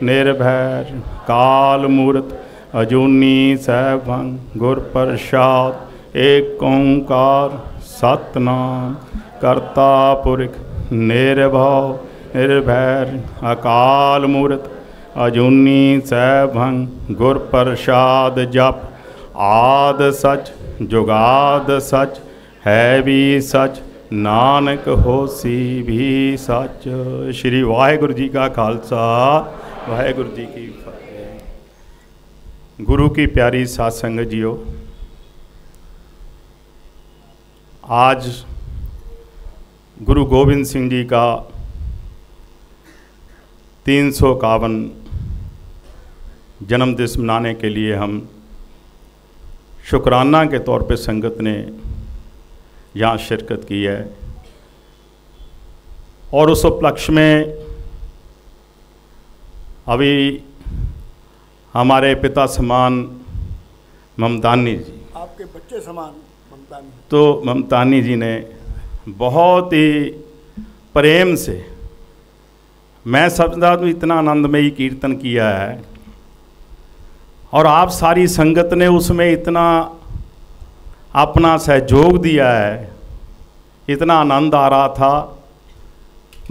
निर्भैर काल मूर्त अजूनी सैभं गुर प्रसाद। एक ओंकार सतनाम करता पुरख निर्भव निर्भैर अकाल मूर्त अजूनी सैभं गुर प्रसाद जप आद सच जुगाद सच है भी सच नानक होसी भी सच। श्री वाहेगुरु जी का खालसा वाहेगुरु जी की फतेह। गुरु की प्यारी साध संगत जियो, आज गुरु गोविंद सिंह जी का 351 जन्म दिवस मनाने के लिए हम शुक्राना के तौर पे संगत ने यहाँ शिरकत की है। और उस उपलक्ष्य में अभी हमारे पिता समान ममतानी जी, आपके बच्चे समान ममतानी, तो ममतानी जी ने बहुत ही प्रेम से, मैं समझता तो इतना आनंदमयी कीर्तन किया है और आप सारी संगत ने उसमें इतना अपना सहयोग दिया है, इतना आनंद आ रहा था।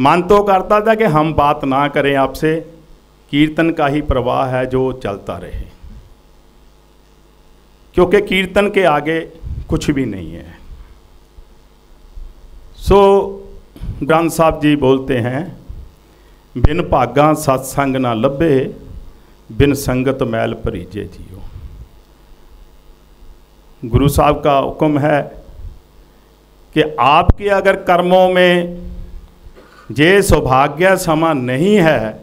मन तो करता था कि हम बात ना करें आपसे, कीर्तन का ही प्रवाह है जो चलता रहे, क्योंकि कीर्तन के आगे कुछ भी नहीं है। सो ग्रंथ साहब जी बोलते हैं, बिन भागा सत्संग ना लभे, बिन संगत मैल भरीजे जियो। गुरु साहब का हुक्म है कि आपके अगर कर्मों में जे सौभाग्य समा नहीं है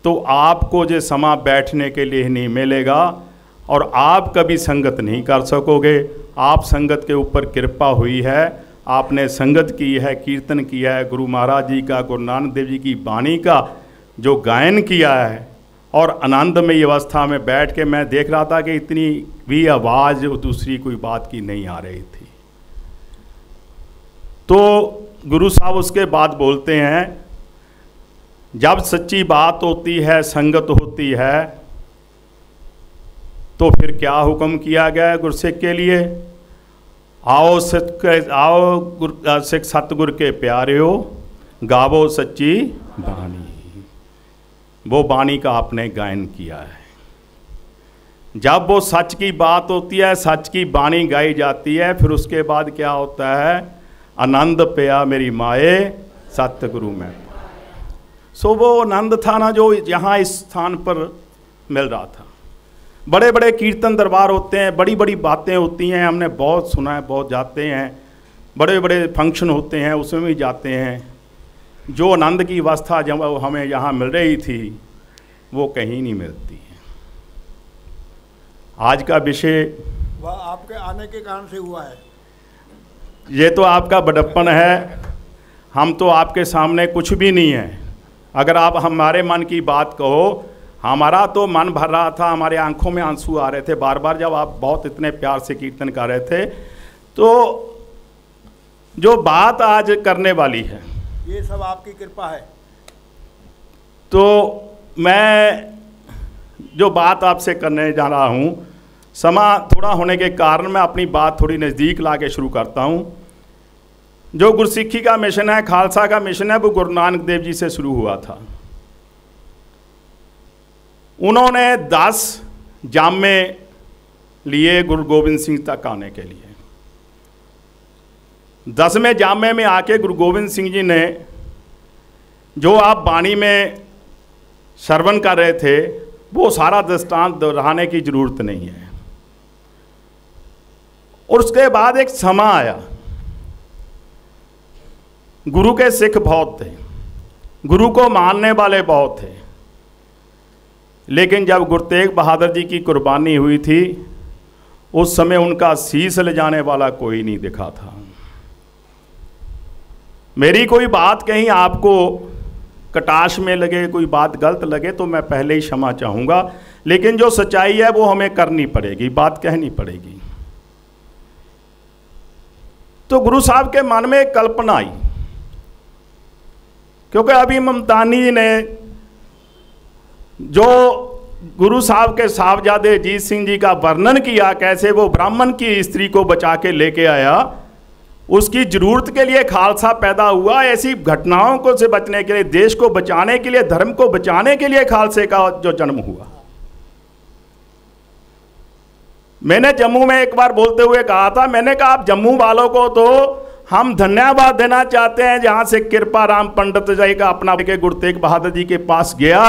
तो आपको जे समा बैठने के लिए नहीं मिलेगा और आप कभी संगत नहीं कर सकोगे। आप संगत के ऊपर कृपा हुई है, आपने संगत की है, कीर्तन किया है, गुरु महाराज जी का, गुरु नानक देव जी की वाणी का जो गायन किया है, और आनंदमयी अवस्था में बैठ के मैं देख रहा था कि इतनी भी आवाज़ दूसरी कोई बात की नहीं आ रही थी। तो गुरु साहब उसके बाद बोलते हैं, जब सच्ची बात होती है, संगत होती है, तो फिर क्या हुक्म किया गया है गुरसिख के लिए? आओ सिख सतगुर के प्यारे हो, गावो सच्ची बाणी। वो बाणी का आपने गायन किया है। जब वो सच की बात होती है, सच की बाणी गाई जाती है, फिर उसके बाद क्या होता है? आनंद पिया मेरी माए सतगुरु में। सो वो आनंद था ना जो यहाँ इस स्थान पर मिल रहा था। बड़े बड़े कीर्तन दरबार होते हैं, बड़ी बड़ी बातें होती हैं, हमने बहुत सुना है, बहुत जाते हैं, बड़े बड़े फंक्शन होते हैं, उसमें भी जाते हैं। जो आनंद की अवस्था जब हमें यहाँ मिल रही थी वो कहीं नहीं मिलती है। आज का विषय वह आपके आने के कारण से हुआ है। ये तो आपका बड़प्पन है, हम तो आपके सामने कुछ भी नहीं है। अगर आप हमारे मन की बात कहो, हमारा तो मन भर रहा था, हमारे आंखों में आंसू आ रहे थे बार बार जब आप बहुत इतने प्यार से कीर्तन कर रहे थे। तो जो बात आज करने वाली है ये सब आपकी कृपा है। तो मैं जो बात आपसे करने जा रहा हूँ, समा थोड़ा होने के कारण मैं अपनी बात थोड़ी नज़दीक ला के शुरू करता हूँ। जो गुरसिक्खी का मिशन है, खालसा का मिशन है, वो गुरु नानक देव जी से शुरू हुआ था। उन्होंने 10 जामे लिए गुरु गोविंद सिंह तक आने के लिए। 10वें जामे में आके गुरु गोविंद सिंह जी ने जो आप वाणी में श्रवण कर रहे थे वो सारा दृष्टांत दोहराने की जरूरत नहीं है। और उसके बाद एक समा आया। गुरु के सिख बहुत थे, गुरु को मानने वाले बहुत थे, लेकिन जब गुरु तेग बहादुर जी की कुर्बानी हुई थी उस समय उनका शीश ले जाने वाला कोई नहीं दिखा था। मेरी कोई बात कहीं आपको कटाश में लगे, कोई बात गलत लगे तो मैं पहले ही क्षमा चाहूँगा, लेकिन जो सच्चाई है वो हमें करनी पड़ेगी, बात कहनी पड़ेगी। तो गुरु साहब के मन में एक कल्पना आई, क्योंकि अभी ममतानी जी ने जो गुरु साहब के साहबजादे जीत सिंह जी का वर्णन किया, कैसे वो ब्राह्मण की स्त्री को बचा के लेके आया, उसकी जरूरत के लिए खालसा पैदा हुआ। ऐसी घटनाओं को से बचने के लिए, देश को बचाने के लिए, धर्म को बचाने के लिए खालसे का जो जन्म हुआ। मैंने जम्मू में एक बार बोलते हुए कहा था, मैंने कहा आप जम्मू वालों को तो हम धन्यवाद देना चाहते हैं, जहां से कृपा राम पंडित जी का अपना के गुरु तेग बहादुर जी के पास गया,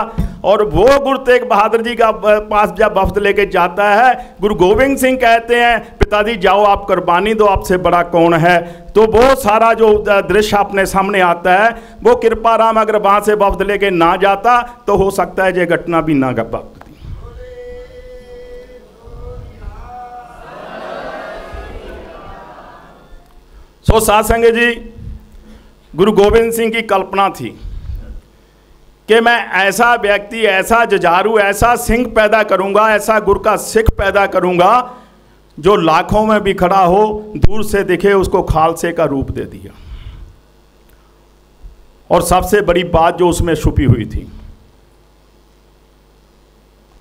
और वो गुरु तेग बहादुर जी का पास जब वफ्द लेके जाता है, गुरु गोविंद सिंह कहते हैं पिताजी जाओ आप कुर्बानी दो, आपसे बड़ा कौन है। तो वो सारा जो दृश्य अपने सामने आता है, वो कृपा राम अगर वहां से वफ्द लेके ना जाता तो हो सकता है ये घटना भी ना घटती। सो साधसंग जी, गुरु गोविंद सिंह की कल्पना थी कि मैं ऐसा व्यक्ति, ऐसा जुझारू, ऐसा सिंह पैदा करूंगा, ऐसा गुरु का सिख पैदा करूंगा जो लाखों में भी खड़ा हो, दूर से दिखे, उसको खालसे का रूप दे दिया। और सबसे बड़ी बात जो उसमें छुपी हुई थी,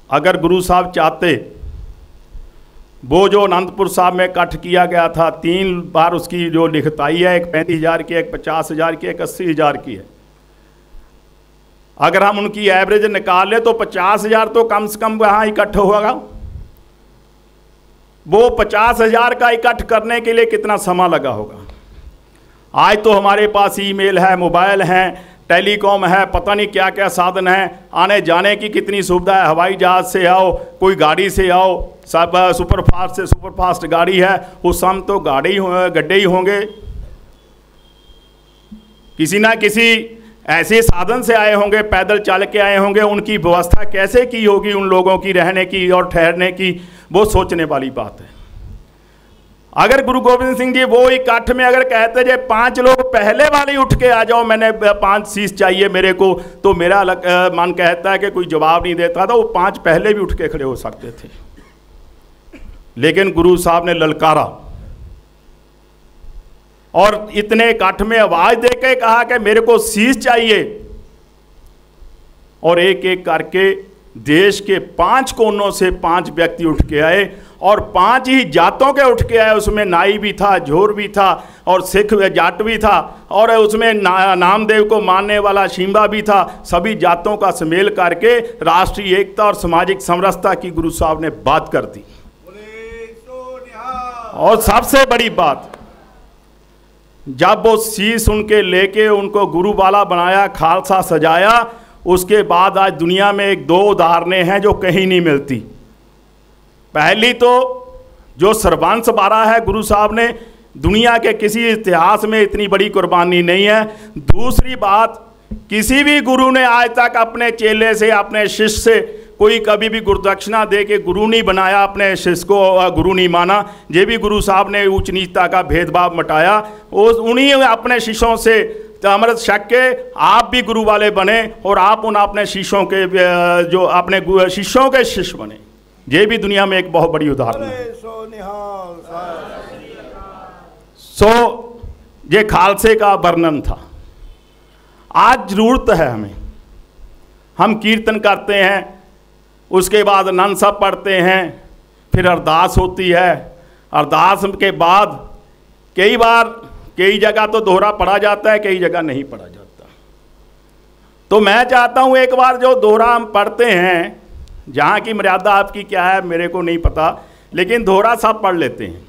अगर गुरु साहब चाहते, वो जो अनंतपुर साहब में इकट्ठ किया गया था, 3 बार उसकी जो लिखताई है, एक 35,000 की, एक 50,000 की, एक 80,000 की है। अगर हम उनकी एवरेज निकाल ले तो 50,000 तो कम से कम वहाँ इकट्ठ होगा। वो 50,000 का इकट्ठ करने के लिए कितना समय लगा होगा। आज तो हमारे पास ईमेल है, मोबाइल है, टेलीकॉम है, पता नहीं क्या क्या साधन है, आने जाने की कितनी सुविधा है। हवाई जहाज़ से आओ, कोई गाड़ी से आओ, सब सुपरफास्ट से सुपरफास्ट गाड़ी है, उस समय तो गड्ढे ही होंगे। किसी ना किसी ऐसे साधन से आए होंगे, पैदल चल के आए होंगे। उनकी व्यवस्था कैसे की होगी उन लोगों की रहने की और ठहरने की, वो सोचने वाली बात है। अगर गुरु गोविंद सिंह जी वो इकट्ठ में अगर कहते जे 5 लोग पहले वाले उठ के आ जाओ, मैंने 5 शीश चाहिए मेरे को, तो मेरा मन कहता है कि कोई जवाब नहीं देता था। वो 5 पहले भी उठ के खड़े हो सकते थे, लेकिन गुरु साहब ने ललकारा और इतने इकट्ठ में आवाज दे के कहा कि मेरे को शीश चाहिए। और एक एक करके देश के 5 कोनों से 5 व्यक्ति उठ के आए, और 5 ही जातों के उठ के आए। उसमें नाई भी था, झोर भी था, और सिख जाट भी था, और उसमें नामदेव को मानने वाला शिंबा भी था। सभी जातों का सम्मेल करके राष्ट्रीय एकता और सामाजिक समरसता की गुरु साहब ने बात कर दी। और सबसे बड़ी बात, जब वो शीश उनके लेके उनको गुरु वाला बनाया, खालसा सजाया, उसके बाद आज दुनिया में 1-2 उदाहरणें हैं जो कहीं नहीं मिलती। पहली तो जो सर्वंस बारा है गुरु साहब ने, दुनिया के किसी इतिहास में इतनी बड़ी कुर्बानी नहीं है। दूसरी बात, किसी भी गुरु ने आज तक अपने चेले से, अपने शिष्य से कोई कभी भी गुरुदक्षिणा दे के गुरु नहीं बनाया, अपने शिष्य को गुरु नहीं माना। ये भी गुरु साहब ने ऊंच नीचता का भेदभाव मिटाया। उन्हीं अपने शिष्यों से अमृत छक के आप भी गुरु वाले बने, और आप उन अपने शिष्यों के जो अपने शिष्यों के शिष्य बने। ये भी दुनिया में एक बहुत बड़ी उदाहरण है। सो ये खालसे का वर्णन था। आज जरूरत है हमें, हम कीर्तन करते हैं, उसके बाद आनंद सब पढ़ते हैं, फिर अरदास होती है। अरदास के बाद कई बार कई जगह तो दोहरा पढ़ा जाता है, कई जगह नहीं पढ़ा जाता। तो मैं चाहता हूँ एक बार जो दोहरा हम पढ़ते हैं, जहाँ की मर्यादा आपकी क्या है मेरे को नहीं पता, लेकिन दोहरा सब पढ़ लेते हैं।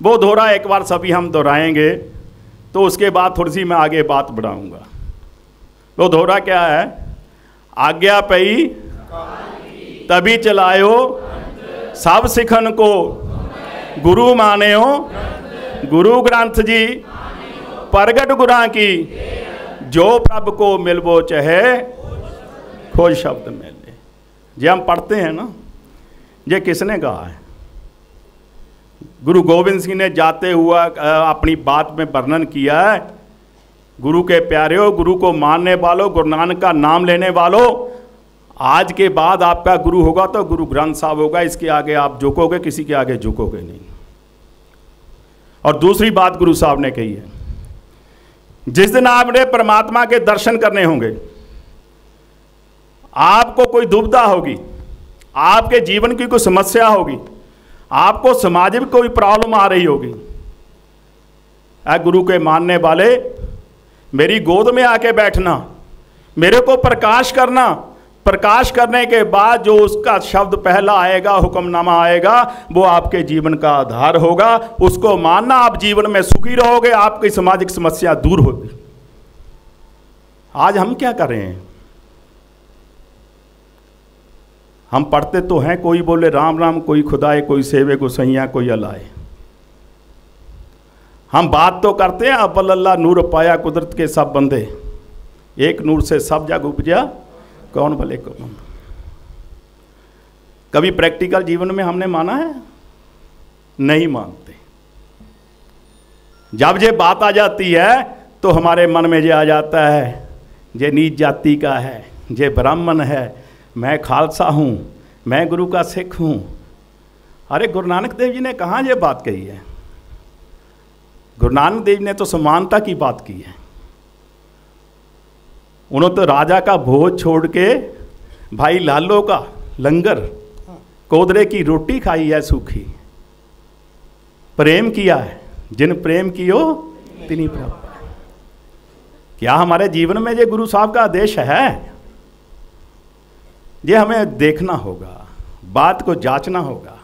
वो दोहरा एक बार सभी हम दोहराएंगे, तो उसके बाद थोड़ी सी मैं आगे बात बढ़ाऊँगा। वो दोहरा क्या है? आज्ञा पई तभी चलायो, सब सिखन को गुरु मान्यो, गुरु ग्रंथ जी प्रगट गुरां की, जो प्रभ को मिलबो चाहे खोज शब्द मिले। ये हम पढ़ते हैं ना, ये किसने कहा है? गुरु गोविंद सिंह ने जाते हुआ अपनी बात में वर्णन किया है, गुरु के प्यारे, गुरु को मानने वालों, गुरु नानक का नाम लेने वालों, आज के बाद आपका गुरु होगा तो गुरु ग्रंथ साहब होगा। इसके आगे आप झुकोगे, किसी के आगे झुकोगे नहीं। और दूसरी बात गुरु साहब ने कही है, जिस दिन आपने परमात्मा के दर्शन करने होंगे, आपको कोई दुविधा होगी, आपके जीवन की कोई समस्या होगी, आपको समाज में कोई प्रॉब्लम आ रही होगी, गुरु के मानने वाले, मेरी गोद में आके बैठना, मेरे को प्रकाश करना। प्रकाश करने के बाद जो उसका शब्द पहला आएगा, हुक्मनामा आएगा, वो आपके जीवन का आधार होगा। उसको मानना, आप जीवन में सुखी रहोगे, आपकी सामाजिक समस्या दूर होगी। आज हम क्या कर रहे हैं? हम पढ़ते तो हैं, कोई बोले राम राम, कोई खुदाए, कोई सेवे गोसैया, कोई अलाए। हम बात तो करते हैं, अव्वल अल्लाह नूर पाया कुदरत के सब बंदे, एक नूर से सब जग उपजा, कौन भले कौन। कभी प्रैक्टिकल जीवन में हमने माना है? नहीं मानते। जब ये बात आ जाती है तो हमारे मन में ये आ जाता है, ये नीच जाति का है, ये ब्राह्मण है, मैं खालसा हूँ, मैं गुरु का सिख हूँ। अरे गुरु नानक देव जी ने कहाँ ये बात कही है? गुरु नानक देव ने तो समानता की बात की है। उन्होंने तो राजा का भोज छोड़ के भाई लालो का लंगर, कोदरे की रोटी खाई है सूखी, प्रेम किया है, जिन प्रेम कियो तिनी प्राप्त। क्या हमारे जीवन में ये गुरु साहब का आदेश है? ये हमें देखना होगा, बात को जांचना होगा।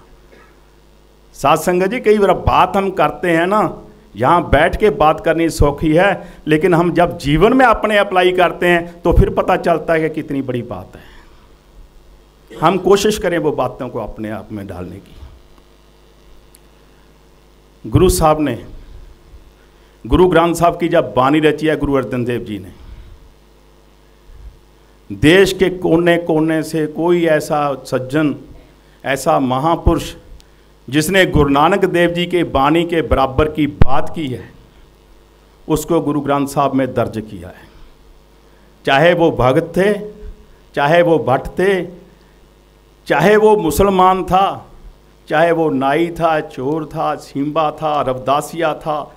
साथ संगत जी, कई बार बात हम करते हैं ना, यहाँ बैठ के बात करनी सौखी है, लेकिन हम जब जीवन में अपने अप्लाई करते हैं तो फिर पता चलता है कि कितनी बड़ी बात है। हम कोशिश करें वो बातों को अपने आप में डालने की। गुरु साहब ने, गुरु ग्रंथ साहब की जब बानी रची है गुरु अर्जन देव जी ने, देश के कोने कोने से कोई ऐसा सज्जन, ऐसा महापुरुष जिसने गुरु नानक देव जी के बानी के बराबर की बात की है, उसको गुरु ग्रंथ साहब में दर्ज किया है। चाहे वो भगत थे, चाहे वो भट्ट थे, चाहे वो मुसलमान था, चाहे वो नाई था, चोर था, सिंबा था, रवदासिया था,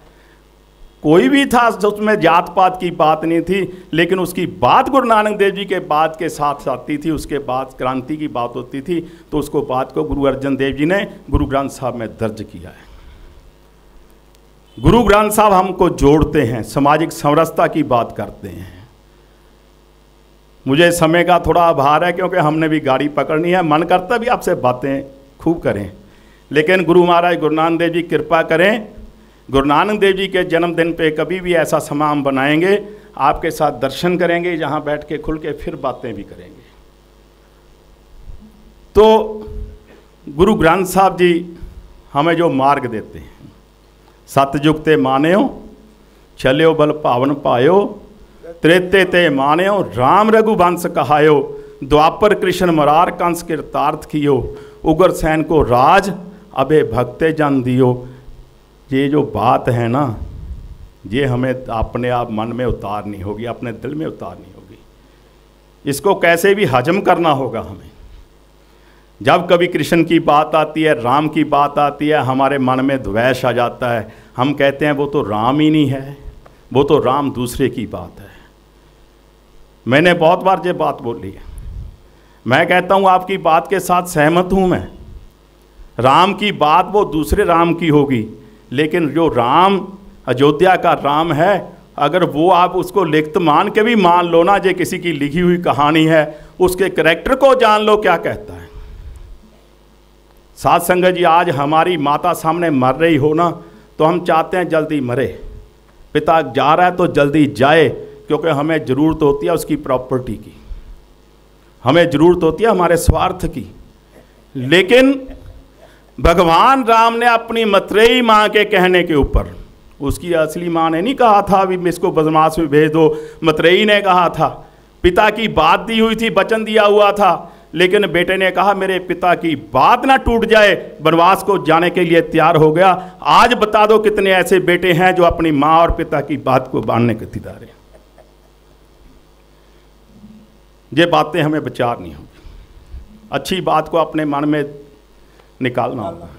कोई भी था, उसमें जात पात की बात नहीं थी, लेकिन उसकी बात गुरु नानक देव जी के बात के साथ आती थी, उसके बाद क्रांति की बात होती थी, तो उसको बात को गुरु अर्जन देव जी ने गुरु ग्रंथ साहब में दर्ज किया है। गुरु ग्रंथ साहब हमको जोड़ते हैं, सामाजिक समरसता की बात करते हैं। मुझे समय का थोड़ा आभार है, क्योंकि हमने भी गाड़ी पकड़नी है, मन करता भी आपसे बातें खूब करें, लेकिन गुरु महाराज गुरु नानक देव जी कृपा करें, गुरु नानक देव जी के जन्मदिन पे कभी भी ऐसा समय हम बनाएंगे, आपके साथ दर्शन करेंगे, जहाँ बैठ के खुल के फिर बातें भी करेंगे। तो गुरु ग्रंथ साहब जी हमें जो मार्ग देते हैं, सतयुग ते मान्यो, चलियो बल पावन पायो, त्रेते ते मान्यो, राम रघुवंश कहायो, द्वापर कृष्ण मरार कंस कृतार्थ कियो, उग्र सैन को राज अबे भक्ते जन दियो। ये जो बात है ना, ये हमें अपने आप मन में उतारनी होगी, अपने दिल में उतारनी होगी। इसको कैसे भी हजम करना होगा हमें। जब कभी कृष्ण की बात आती है, राम की बात आती है, हमारे मन में द्वेष आ जाता है। हम कहते हैं वो तो राम ही नहीं है, वो तो राम दूसरे की बात है। मैंने बहुत बार ये बात बोली है। मैं कहता हूँ आपकी बात के साथ सहमत हूँ मैं। राम की बात वो दूसरे राम की होगी, लेकिन जो राम अयोध्या का राम है, अगर वो आप उसको लिखत मान के भी मान लो ना, जो किसी की लिखी हुई कहानी है, उसके करैक्टर को जान लो क्या कहता है। साथ संगत जी, आज हमारी माता सामने मर रही हो ना, तो हम चाहते हैं जल्दी मरे। पिता जा रहा है तो जल्दी जाए, क्योंकि हमें ज़रूरत होती है उसकी प्रॉपर्टी की, हमें ज़रूरत होती है हमारे स्वार्थ की। लेकिन भगवान राम ने अपनी मतरेई माँ के कहने के ऊपर, उसकी असली माँ ने नहीं कहा था अभी इसको बदमाश में भेज दो, मतरेई ने कहा था। पिता की बात दी हुई थी, वचन दिया हुआ था, लेकिन बेटे ने कहा मेरे पिता की बात ना टूट जाए, वनवास को जाने के लिए तैयार हो गया। आज बता दो कितने ऐसे बेटे हैं जो अपनी माँ और पिता की बात को मानने के तैयार हैं। ये बातें हमें विचारनी होगी, अच्छी बात को अपने मन में निकालना होगा।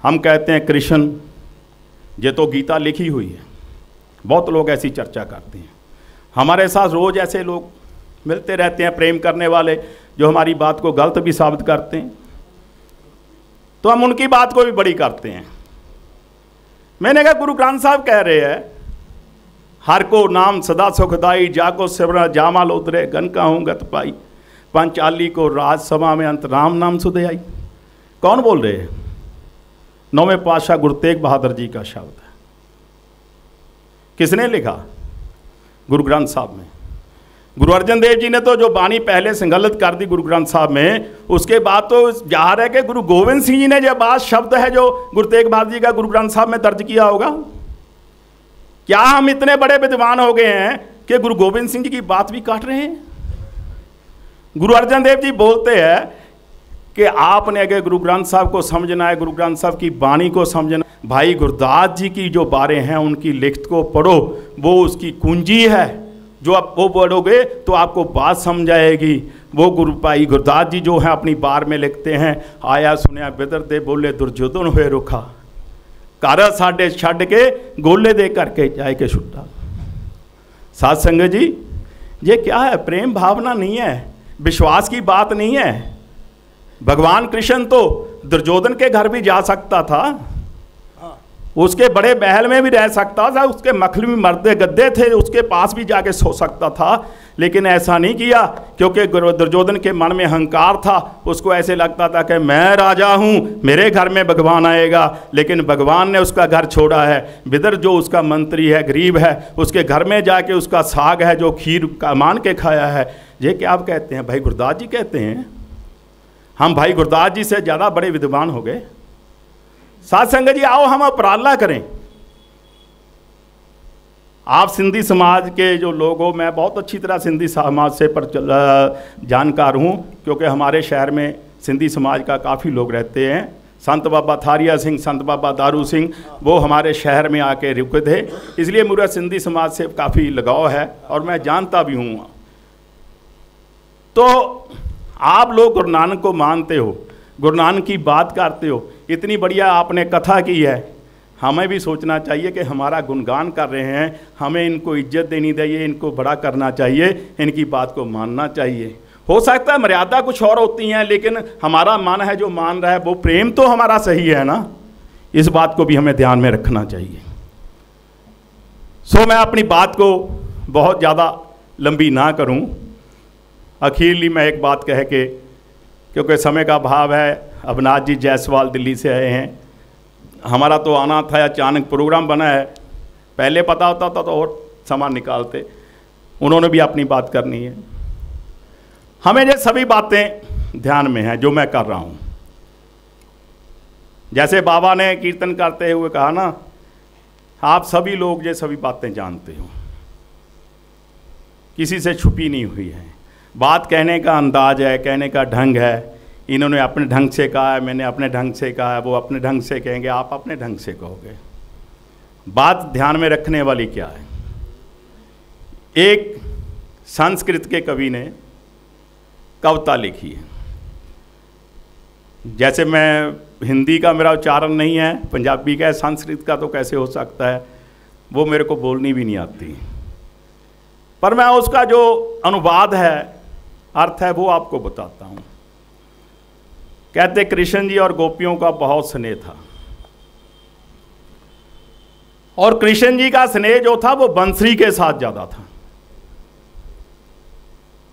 हम कहते हैं कृष्ण, ये तो गीता लिखी हुई है, बहुत लोग ऐसी चर्चा करते हैं। हमारे साथ रोज ऐसे लोग मिलते रहते हैं, प्रेम करने वाले, जो हमारी बात को गलत भी साबित करते हैं, तो हम उनकी बात को भी बड़ी करते हैं। मैंने कहा गुरु ग्रंथ साहब कह रहे हैं हर को नाम सदा सुखदाई, जाको सिमरा जामाल उतरे, गन का हूँ गत पाई, पंचाली को राजसभा में अंत राम नाम सुधे आई। कौन बोल रहे हैं? 9वें पातशाह गुरु तेग बहादुर जी का शब्द है। किसने लिखा? गुरु ग्रंथ साहब में। गुरु अर्जन देव जी ने तो जो बानी पहले संगलित कर दी गुरु ग्रंथ साहब में, उसके बाद तो जाहिर है कि गुरु गोविंद सिंह जी ने जो बात शब्द है जो गुरु तेग बहादुर जी का गुरु ग्रंथ साहब में दर्ज किया होगा। क्या हम इतने बड़े विद्वान हो गए हैं कि गुरु गोविंद सिंह जी की बात भी काट रहे हैं? गुरु अर्जन देव जी बोलते हैं कि आपने अगर गुरु ग्रंथ साहब को समझना है, गुरु ग्रंथ साहब की बाणी को समझना, भाई गुरदास जी की जो बातें हैं उनकी लिखत को पढ़ो, वो उसकी कुंजी है। जो आप वो पढ़ोगे तो आपको बात समझ आएगी। वो गुरु भाई गुरदास जी जो है अपनी बार में लिखते हैं, आया सुनिया बिदर दे बोले दुर्योधन हुए रुखा, कार साडे छड़ के गोले दे करके जाए के छुट्टा। साध संगत जी, ये क्या है? प्रेम भावना नहीं है, विश्वास की बात नहीं है। भगवान कृष्ण तो दुर्योधन के घर भी जा सकता था, उसके बड़े महल में भी रह सकता था, उसके मखल में मर्दे गद्दे थे, उसके पास भी जाके सो सकता था, लेकिन ऐसा नहीं किया क्योंकि दुर्योधन के मन में अहंकार था। उसको ऐसे लगता था कि मैं राजा हूँ, मेरे घर में भगवान आएगा, लेकिन भगवान ने उसका घर छोड़ा है। विदर जो उसका मंत्री है, गरीब है, उसके घर में जाके उसका साग है जो खीर का मान के खाया है। ये क्या आप कहते हैं? भाई गुरदास जी कहते हैं हम भाई गुरदास जी से ज़्यादा बड़े विद्वान हो गए। साथ संगत जी, आओ हम उपराला करें। आप सिंधी समाज के जो लोग हो, मैं बहुत अच्छी तरह सिंधी समाज से जानकार हूँ, क्योंकि हमारे शहर में सिंधी समाज का काफ़ी लोग रहते हैं। संत बाबा थारिया सिंह, संत बाबा दारू सिंह, वो हमारे शहर में आके रुके थे, इसलिए मेरा सिंधी समाज से काफ़ी लगाव है और मैं जानता भी हूँ। तो आप लोग गुरु नानक को मानते हो, गुरु नानक की बात करते हो, इतनी बढ़िया आपने कथा की है, हमें भी सोचना चाहिए कि हमारा गुणगान कर रहे हैं, हमें इनको इज्जत देनी चाहिए, इनको बड़ा करना चाहिए, इनकी बात को मानना चाहिए। हो सकता है मर्यादा कुछ और होती हैं, लेकिन हमारा मन है जो मान रहा है वो प्रेम तो हमारा सही है ना, इस बात को भी हमें ध्यान में रखना चाहिए। सो मैं अपनी बात को बहुत ज़्यादा लंबी ना करूं, अखीरली मैं एक बात कह के, क्योंकि समय का अभाव है, अविनाश जी जायसवाल दिल्ली से आए हैं, हमारा तो आना था, अचानक प्रोग्राम बना है, पहले पता होता था तो और सामान निकालते, उन्होंने भी अपनी बात करनी है। हमें ये सभी बातें ध्यान में हैं जो मैं कर रहा हूँ। जैसे बाबा ने कीर्तन करते हुए कहा ना, आप सभी लोग ये सभी बातें जानते हो, किसी से छुपी नहीं हुई है। बात कहने का अंदाज है, कहने का ढंग है, इन्होंने अपने ढंग से कहा है, मैंने अपने ढंग से कहा है, वो अपने ढंग से कहेंगे, आप अपने ढंग से कहोगे। बात ध्यान में रखने वाली क्या है? एक संस्कृत के कवि ने कविता लिखी है, जैसे मैं हिंदी का मेरा उच्चारण नहीं है, पंजाबी का है, संस्कृत का तो कैसे हो सकता है, वो मेरे को बोलनी भी नहीं आती, पर मैं उसका जो अनुवाद है, अर्थ है, वो आपको बताता हूँ। कहते कृष्ण जी और गोपियों का बहुत स्नेह था, और कृष्ण जी का स्नेह जो था वो बंसरी के साथ ज़्यादा था।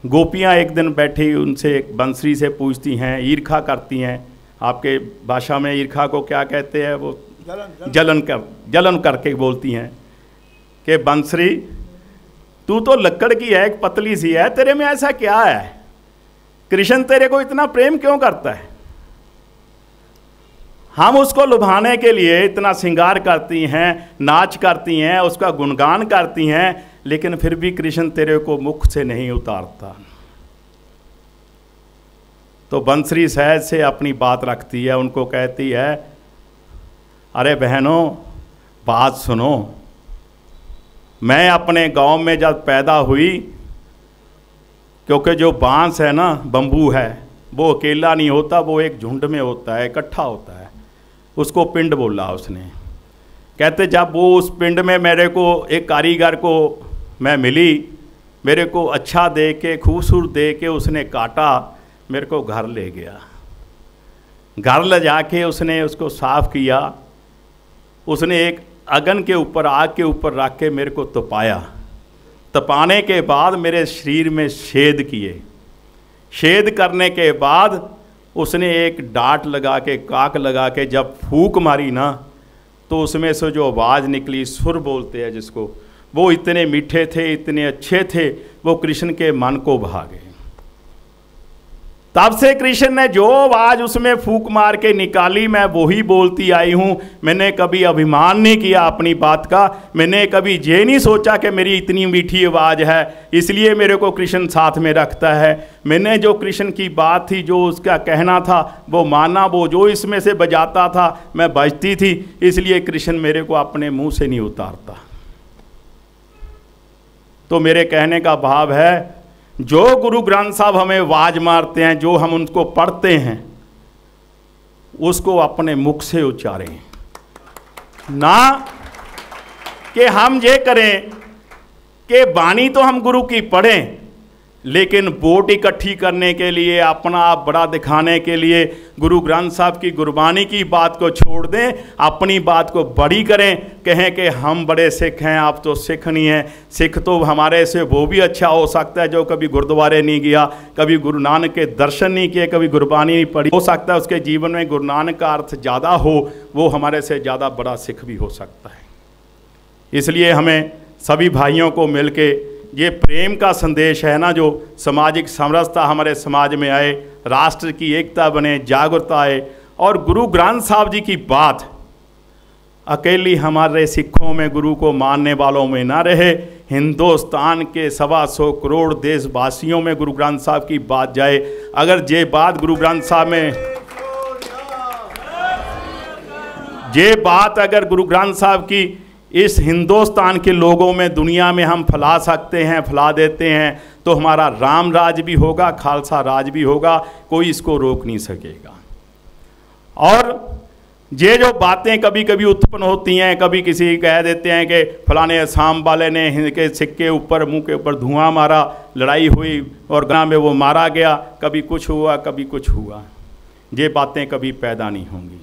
गोपियाँ एक दिन बैठी उनसे बंसरी से पूछती हैं, ईर्खा करती हैं, आपके भाषा में ईर्खा को क्या कहते हैं? वो जलन करके बोलती हैं कि बंसरी तू तो लकड़ की है, एक पतली सी है, तेरे में ऐसा क्या है? कृष्ण तेरे को इतना प्रेम क्यों करता है? हम उसको लुभाने के लिए इतना श्रृंगार करती हैं, नाच करती हैं, उसका गुणगान करती हैं, लेकिन फिर भी कृष्ण तेरे को मुख से नहीं उतारता। तो बंसरी सहज से अपनी बात रखती है, उनको कहती है, अरे बहनों बात सुनो, मैं अपने गांव में जब पैदा हुई, क्योंकि जो बांस है ना, बम्बू है, वो अकेला नहीं होता, वो एक झुंड में होता है, इकट्ठा होता है, उसको पिंड बोला उसने। कहते जब वो उस पिंड में मेरे को एक कारीगर को मैं मिली, मेरे को अच्छा दे के, खूबसूरत दे के उसने काटा, मेरे को घर ले गया। घर ले जाके उसने उसको साफ़ किया, उसने एक अगन के ऊपर, आग के ऊपर रख के मेरे को तपाया। तपाने के बाद मेरे शरीर में छेद किए। छेद करने के बाद उसने एक डांट लगा के, काक लगा के जब फूंक मारी ना, तो उसमें से जो आवाज़ निकली, सुर बोलते हैं जिसको, वो इतने मीठे थे, इतने अच्छे थे, वो कृष्ण के मन को भा गए। तब से कृष्ण ने जो आवाज़ उसमें फूंक मार के निकाली, मैं वही बोलती आई हूँ। मैंने कभी अभिमान नहीं किया अपनी बात का। मैंने कभी ये नहीं सोचा कि मेरी इतनी मीठी आवाज़ है इसलिए मेरे को कृष्ण साथ में रखता है। मैंने जो कृष्ण की बात थी, जो उसका कहना था, वो माना। वो जो इसमें से बजाता था मैं बजती थी, इसलिए कृष्ण मेरे को अपने मुंह से नहीं उतारता। तो मेरे कहने का भाव है, जो गुरु ग्रंथ साहब हमें आवाज मारते हैं, जो हम उनको पढ़ते हैं, उसको अपने मुख से उच्चारें, ना कि हम ये करें कि बाणी तो हम गुरु की पढ़ें, लेकिन वोट इकट्ठी करने के लिए, अपना आप बड़ा दिखाने के लिए गुरु ग्रंथ साहब की गुरबानी की बात को छोड़ दें, अपनी बात को बड़ी करें, कहें कि हम बड़े सिख हैं, आप तो सिख नहीं हैं। सिख तो हमारे से वो भी अच्छा हो सकता है जो कभी गुरुद्वारे नहीं गया, कभी गुरु नानक के दर्शन नहीं किए, कभी गुरबानी नहीं पढ़ी। हो सकता है उसके जीवन में गुरु नानक का अर्थ ज़्यादा हो, वो हमारे से ज़्यादा बड़ा सिख भी हो सकता है। इसलिए हमें सभी भाइयों को मिलके ये प्रेम का संदेश है ना, जो सामाजिक समरसता हमारे समाज में आए, राष्ट्र की एकता बने, जागरूकता आए, और गुरु ग्रंथ साहब जी की बात अकेली हमारे सिखों में, गुरु को मानने वालों में ना रहे, हिंदुस्तान के 125 करोड़ देशवासियों में गुरु ग्रंथ साहब की बात जाए। अगर ये बात गुरु ग्रंथ साहब में, ये बात अगर गुरु ग्रंथ साहब की इस हिंदुस्तान के लोगों में, दुनिया में हम फैला सकते हैं, फैला देते हैं, तो हमारा राम राज भी होगा, खालसा राज भी होगा, कोई इसको रोक नहीं सकेगा। और ये जो बातें कभी कभी उत्पन्न होती हैं, कभी किसी कह देते हैं कि फलाने असम वाले ने इनके सिक्के ऊपर, मुंह के ऊपर धुआं मारा, लड़ाई हुई और गाँव में वो मारा गया, कभी कुछ हुआ, कभी कुछ हुआ। ये बातें कभी पैदा नहीं होंगी।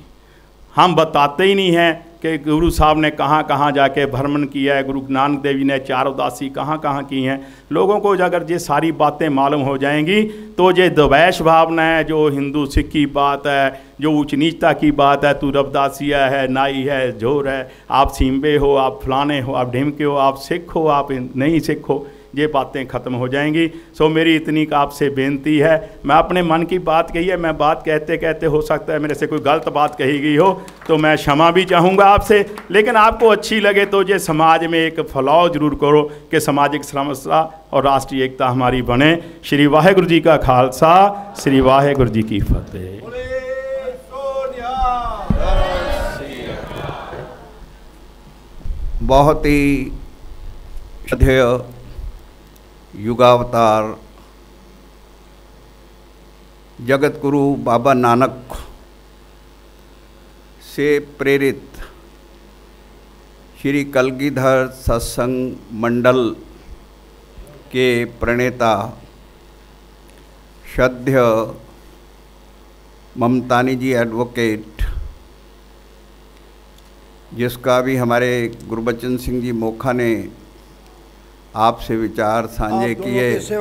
हम बताते ही नहीं हैं कि गुरु साहब ने कहाँ कहाँ जाके भ्रमण किया है, गुरु नानक देव जी ने 4 उदासी कहाँ कहाँ की हैं। लोगों को अगर ये सारी बातें मालूम हो जाएंगी तो ये द्वेष भावना है, जो हिंदू सिख की बात है, जो ऊंच नीचता की बात है, तू रबदासिया है, नाई है, झोर है, आप सीम्बे हो, आप फलाने हो, आप ढिमके हो, आप सिख हो, आप नहीं सिख हो, ये बातें ख़त्म हो जाएंगी। सो मेरी इतनी का आपसे बेनती है, मैं अपने मन की बात कही है, मैं बात कहते कहते हो सकता है मेरे से कोई गलत बात कही गई हो तो मैं क्षमा भी चाहूँगा आपसे, लेकिन आपको अच्छी लगे तो ये समाज में एक फैलाव जरूर करो कि सामाजिक समरसता और राष्ट्रीय एकता हमारी बने। श्री वाहेगुरु जी का खालसा, श्री वाहेगुरु जी की फतेह। बहुत ही श्रद्धेय युगावतार जगत गुरु बाबा नानक से प्रेरित श्री कलगीधर सत्संग मंडल के प्रणेता श्रद्धेय ममतानी जी एडवोकेट, जिसका भी हमारे गुरबचन सिंह जी मोखा ने आपसे विचार साझे किए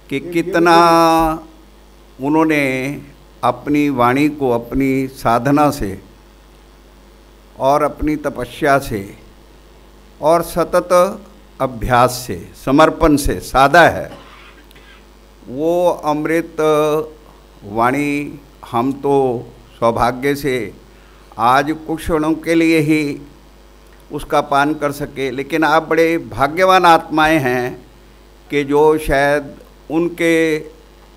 कि कितना उन्होंने अपनी वाणी को अपनी साधना से और अपनी तपस्या से और सतत अभ्यास से, समर्पण से साधा है। वो अमृत वाणी हम तो सौभाग्य से आज कुछ क्षणों के लिए ही उसका पान कर सके, लेकिन आप बड़े भाग्यवान आत्माएं हैं कि जो शायद उनके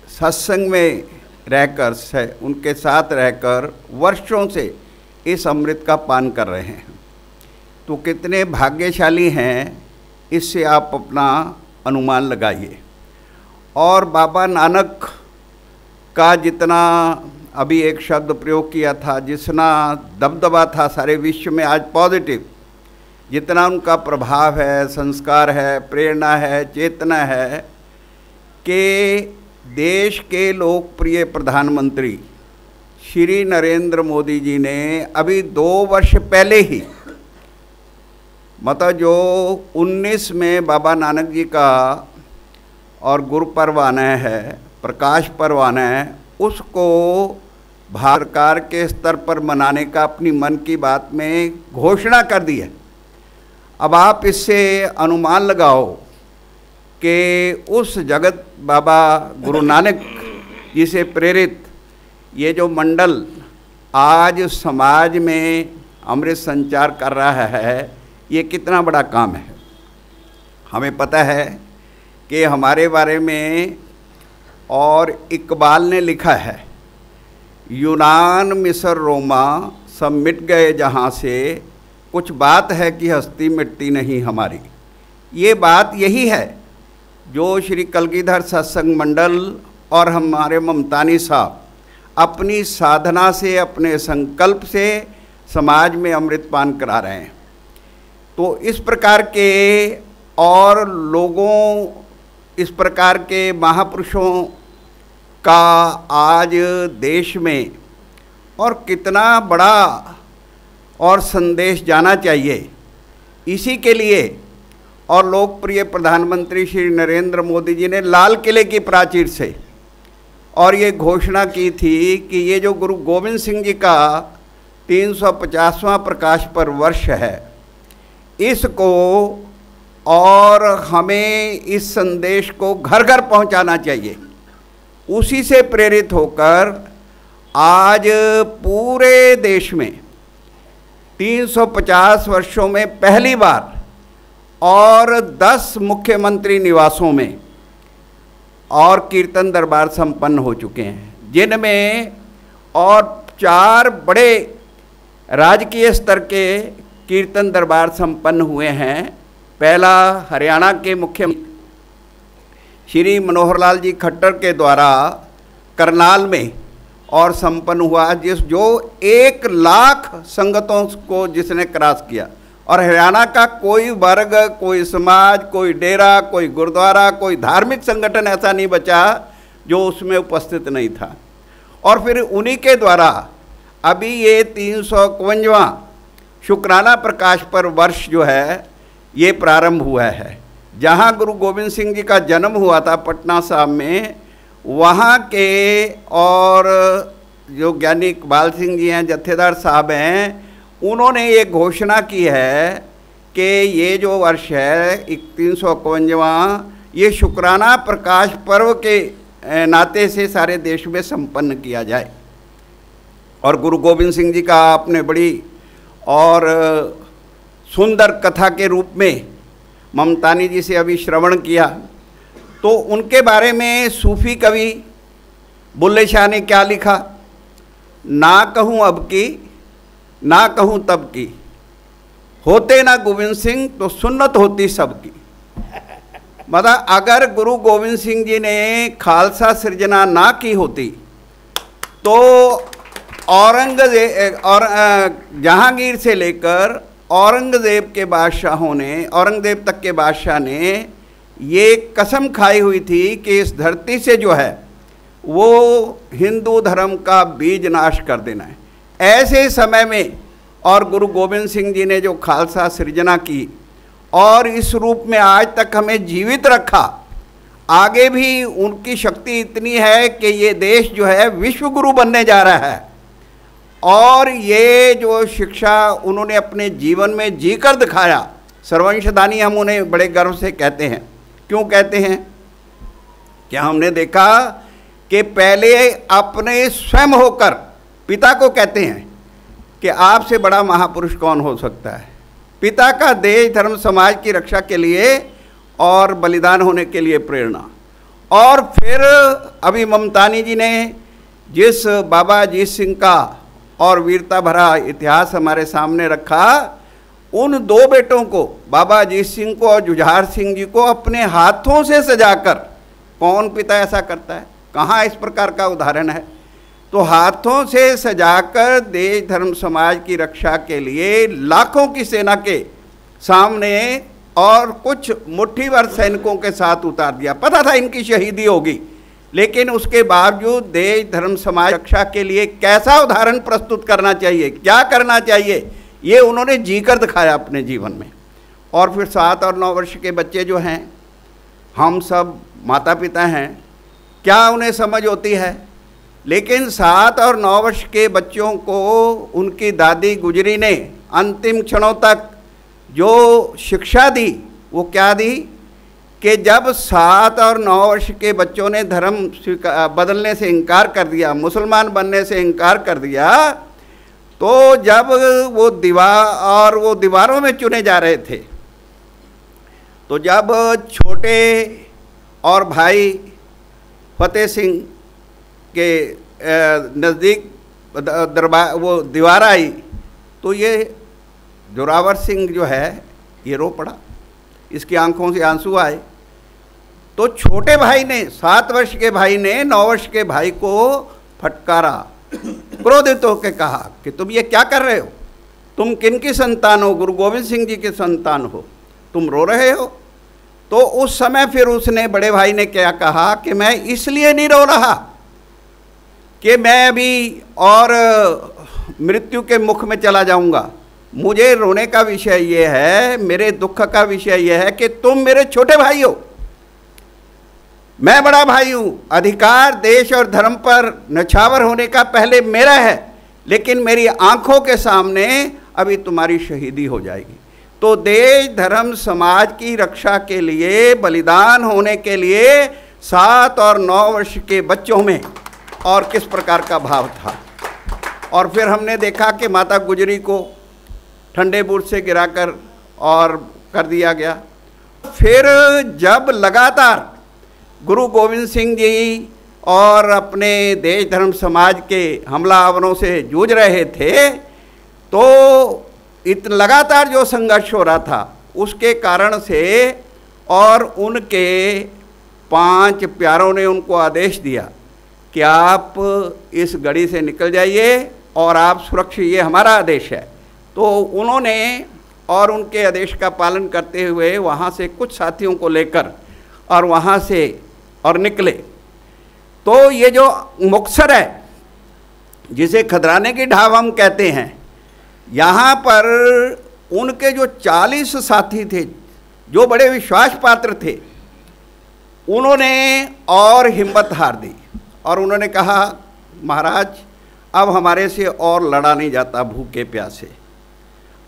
सत्संग में रहकर, उनके साथ रहकर वर्षों से इस अमृत का पान कर रहे हैं। तो कितने भाग्यशाली हैं, इससे आप अपना अनुमान लगाइए। और बाबा नानक का जितना अभी एक शब्द प्रयोग किया था, जितना दबदबा था सारे विश्व में आज पॉजिटिव, जितना उनका प्रभाव है, संस्कार है, प्रेरणा है, चेतना है, कि देश के लोकप्रिय प्रधानमंत्री श्री नरेंद्र मोदी जी ने अभी 2 वर्ष पहले ही, मतलब जो 19 में बाबा नानक जी का और गुरु पर्व आना है, प्रकाश पर्व आना है, उसको भारत सरकार के स्तर पर मनाने का अपनी मन की बात में घोषणा कर दी है। अब आप इससे अनुमान लगाओ कि उस जगत बाबा गुरु नानक जी से प्रेरित ये जो मंडल आज समाज में अमृत संचार कर रहा है, ये कितना बड़ा काम है। हमें पता है कि हमारे बारे में और इकबाल ने लिखा है, यूनान मिस्र रोमा सब मिट गए जहाँ से, कुछ बात है कि हस्ती मिटती नहीं हमारी। ये बात यही है जो श्री कलगीधर सत्संग मंडल और हमारे ममतानी साहब अपनी साधना से, अपने संकल्प से समाज में अमृतपान करा रहे हैं। तो इस प्रकार के और लोगों, इस प्रकार के महापुरुषों का आज देश में और कितना बड़ा और संदेश जाना चाहिए। इसी के लिए और लोकप्रिय प्रधानमंत्री श्री नरेंद्र मोदी जी ने लाल किले की प्राचीर से और ये घोषणा की थी कि ये जो गुरु गोविंद सिंह जी का 350वां प्रकाश पर्व वर्ष है, इसको और हमें इस संदेश को घर घर पहुंचाना चाहिए। उसी से प्रेरित होकर आज पूरे देश में 350 वर्षों में पहली बार और 10 मुख्यमंत्री निवासों में और कीर्तन दरबार संपन्न हो चुके हैं, जिनमें और 4 बड़े राजकीय स्तर के कीर्तन दरबार संपन्न हुए हैं। पहला हरियाणा के मुख्यमंत्री श्री मनोहर लाल जी खट्टर के द्वारा करनाल में और संपन्न हुआ, जो 1 लाख संगतों को जिसने क्रॉस किया। और हरियाणा का कोई वर्ग, कोई समाज, कोई डेरा, कोई गुरुद्वारा, कोई धार्मिक संगठन ऐसा नहीं बचा जो उसमें उपस्थित नहीं था। और फिर उन्हीं के द्वारा अभी ये 351वां शुक्राना प्रकाश पर्व वर्ष जो है ये प्रारंभ हुआ है। जहाँ गुरु गोविंद सिंह जी का जन्म हुआ था पटना साहब में, वहाँ के और जो ज्ञानी इकबाल सिंह जी हैं, जत्थेदार साहब हैं, उन्होंने ये घोषणा की है कि ये जो वर्ष है 351वां, ये शुक्राना प्रकाश पर्व के नाते से सारे देश में संपन्न किया जाए। और गुरु गोविंद सिंह जी का आपने बड़ी और सुंदर कथा के रूप में ममतानी जी से अभी श्रवण किया। तो उनके बारे में सूफी कवि बुल्ले शाह ने क्या लिखा, ना कहूँ अब की ना कहूँ तब की, होते ना गोविंद सिंह तो सुन्नत होती सबकी। मतलब अगर गुरु गोविंद सिंह जी ने खालसा सृजना ना की होती तो औरंगजेब और जहांगीर से लेकर औरंगजेब के बादशाहों ने, औरंगजेब तक के बादशाह ने ये कसम खाई हुई थी कि इस धरती से जो है वो हिंदू धर्म का बीज नाश कर देना है। ऐसे समय में और गुरु गोविंद सिंह जी ने जो खालसा सृजना की और इस रूप में आज तक हमें जीवित रखा, आगे भी उनकी शक्ति इतनी है कि ये देश जो है विश्व गुरु बनने जा रहा है। और ये जो शिक्षा उन्होंने अपने जीवन में जीकर दिखाया, सर्वंशदानी हम उन्हें बड़े गर्व से कहते हैं। क्यों कहते हैं? क्या हमने देखा कि पहले अपने स्वयं होकर पिता को कहते हैं कि आपसे बड़ा महापुरुष कौन हो सकता है। पिता का देश धर्म समाज की रक्षा के लिए और बलिदान होने के लिए प्रेरणा। और फिर अभी ममतानी जी ने जिस बाबा अजीत सिंह का और वीरता भरा इतिहास हमारे सामने रखा, उन 2 बेटों को, बाबा अजीत सिंह को और जुझार सिंह जी को, अपने हाथों से सजाकर, कौन पिता ऐसा करता है? कहाँ इस प्रकार का उदाहरण है? तो हाथों से सजाकर देश धर्म समाज की रक्षा के लिए लाखों की सेना के सामने और कुछ मुट्ठी भर सैनिकों के साथ उतार दिया। पता था इनकी शहीदी होगी, लेकिन उसके बावजूद देश धर्म समाज रक्षा के लिए कैसा उदाहरण प्रस्तुत करना चाहिए, क्या करना चाहिए, ये उन्होंने जीकर दिखाया अपने जीवन में। और फिर 7 और 9 वर्ष के बच्चे जो हैं, हम सब माता पिता हैं, क्या उन्हें समझ होती है? लेकिन 7 और 9 वर्ष के बच्चों को उनकी दादी गुजरी ने अंतिम क्षणों तक जो शिक्षा दी वो क्या दी कि जब 7 और 9 वर्ष के बच्चों ने धर्म बदलने से इनकार कर दिया, मुसलमान बनने से इनकार कर दिया, तो जब वो दीवारों में चुने जा रहे थे, तो जब छोटे और भाई फतेह सिंह के नज़दीक वो दीवार आई, तो ये जोरावर सिंह जो है ये रो पड़ा, इसकी आंखों से आंसू आए। तो छोटे भाई ने, 7 वर्ष के भाई ने 9 वर्ष के भाई को फटकारा, क्रोधित होकर कहा कि तुम ये क्या कर रहे हो, तुम किन की संतान हो? गुरु गोविंद सिंह जी के संतान हो, तुम रो रहे हो? तो उस समय फिर उसने, बड़े भाई ने क्या कहा कि मैं इसलिए नहीं रो रहा कि मैं अभी और मृत्यु के मुख में चला जाऊंगा, मुझे रोने का विषय ये है, मेरे दुख का विषय यह है कि तुम मेरे छोटे भाई हो, मैं बड़ा भाई हूँ, अधिकार देश और धर्म पर नछावर होने का पहले मेरा है, लेकिन मेरी आंखों के सामने अभी तुम्हारी शहीदी हो जाएगी। तो देश धर्म समाज की रक्षा के लिए बलिदान होने के लिए 7 और 9 वर्ष के बच्चों में और किस प्रकार का भाव था। और फिर हमने देखा कि माता गुजरी को ठंडे बुर्ज से गिराकर और कर दिया गया। फिर जब लगातार गुरु गोविंद सिंह जी और अपने देश धर्म समाज के हमलावरों से जूझ रहे थे, तो लगातार जो संघर्ष हो रहा था उसके कारण से, और उनके 5 प्यारों ने उनको आदेश दिया कि आप इस गढ़ी से निकल जाइए और आप सुरक्षित, ये हमारा आदेश है। तो उन्होंने और उनके आदेश का पालन करते हुए वहाँ से कुछ साथियों को लेकर और वहाँ से और निकले। तो ये जो मुक्तसर है, जिसे खदराने की ढाब हम कहते हैं, यहाँ पर उनके जो 40 साथी थे जो बड़े विश्वास पात्र थे, उन्होंने और हिम्मत हार दी और उन्होंने कहा, महाराज अब हमारे से और लड़ा नहीं जाता भूखे प्यासे,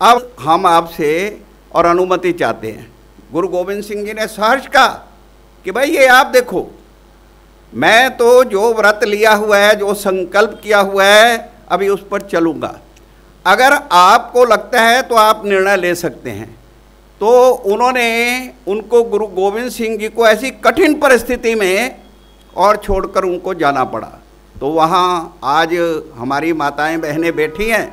अब हम आपसे और अनुमति चाहते हैं। गुरु गोविंद सिंह जी ने सहर्ष कहा कि भाई ये आप देखो, मैं तो जो व्रत लिया हुआ है, जो संकल्प किया हुआ है, अभी उस पर चलूँगा, अगर आपको लगता है तो आप निर्णय ले सकते हैं। तो उन्होंने उनको, गुरु गोविंद सिंह जी को ऐसी कठिन परिस्थिति में और छोड़कर उनको जाना पड़ा। तो वहाँ आज हमारी माताएं बहनें बैठी हैं,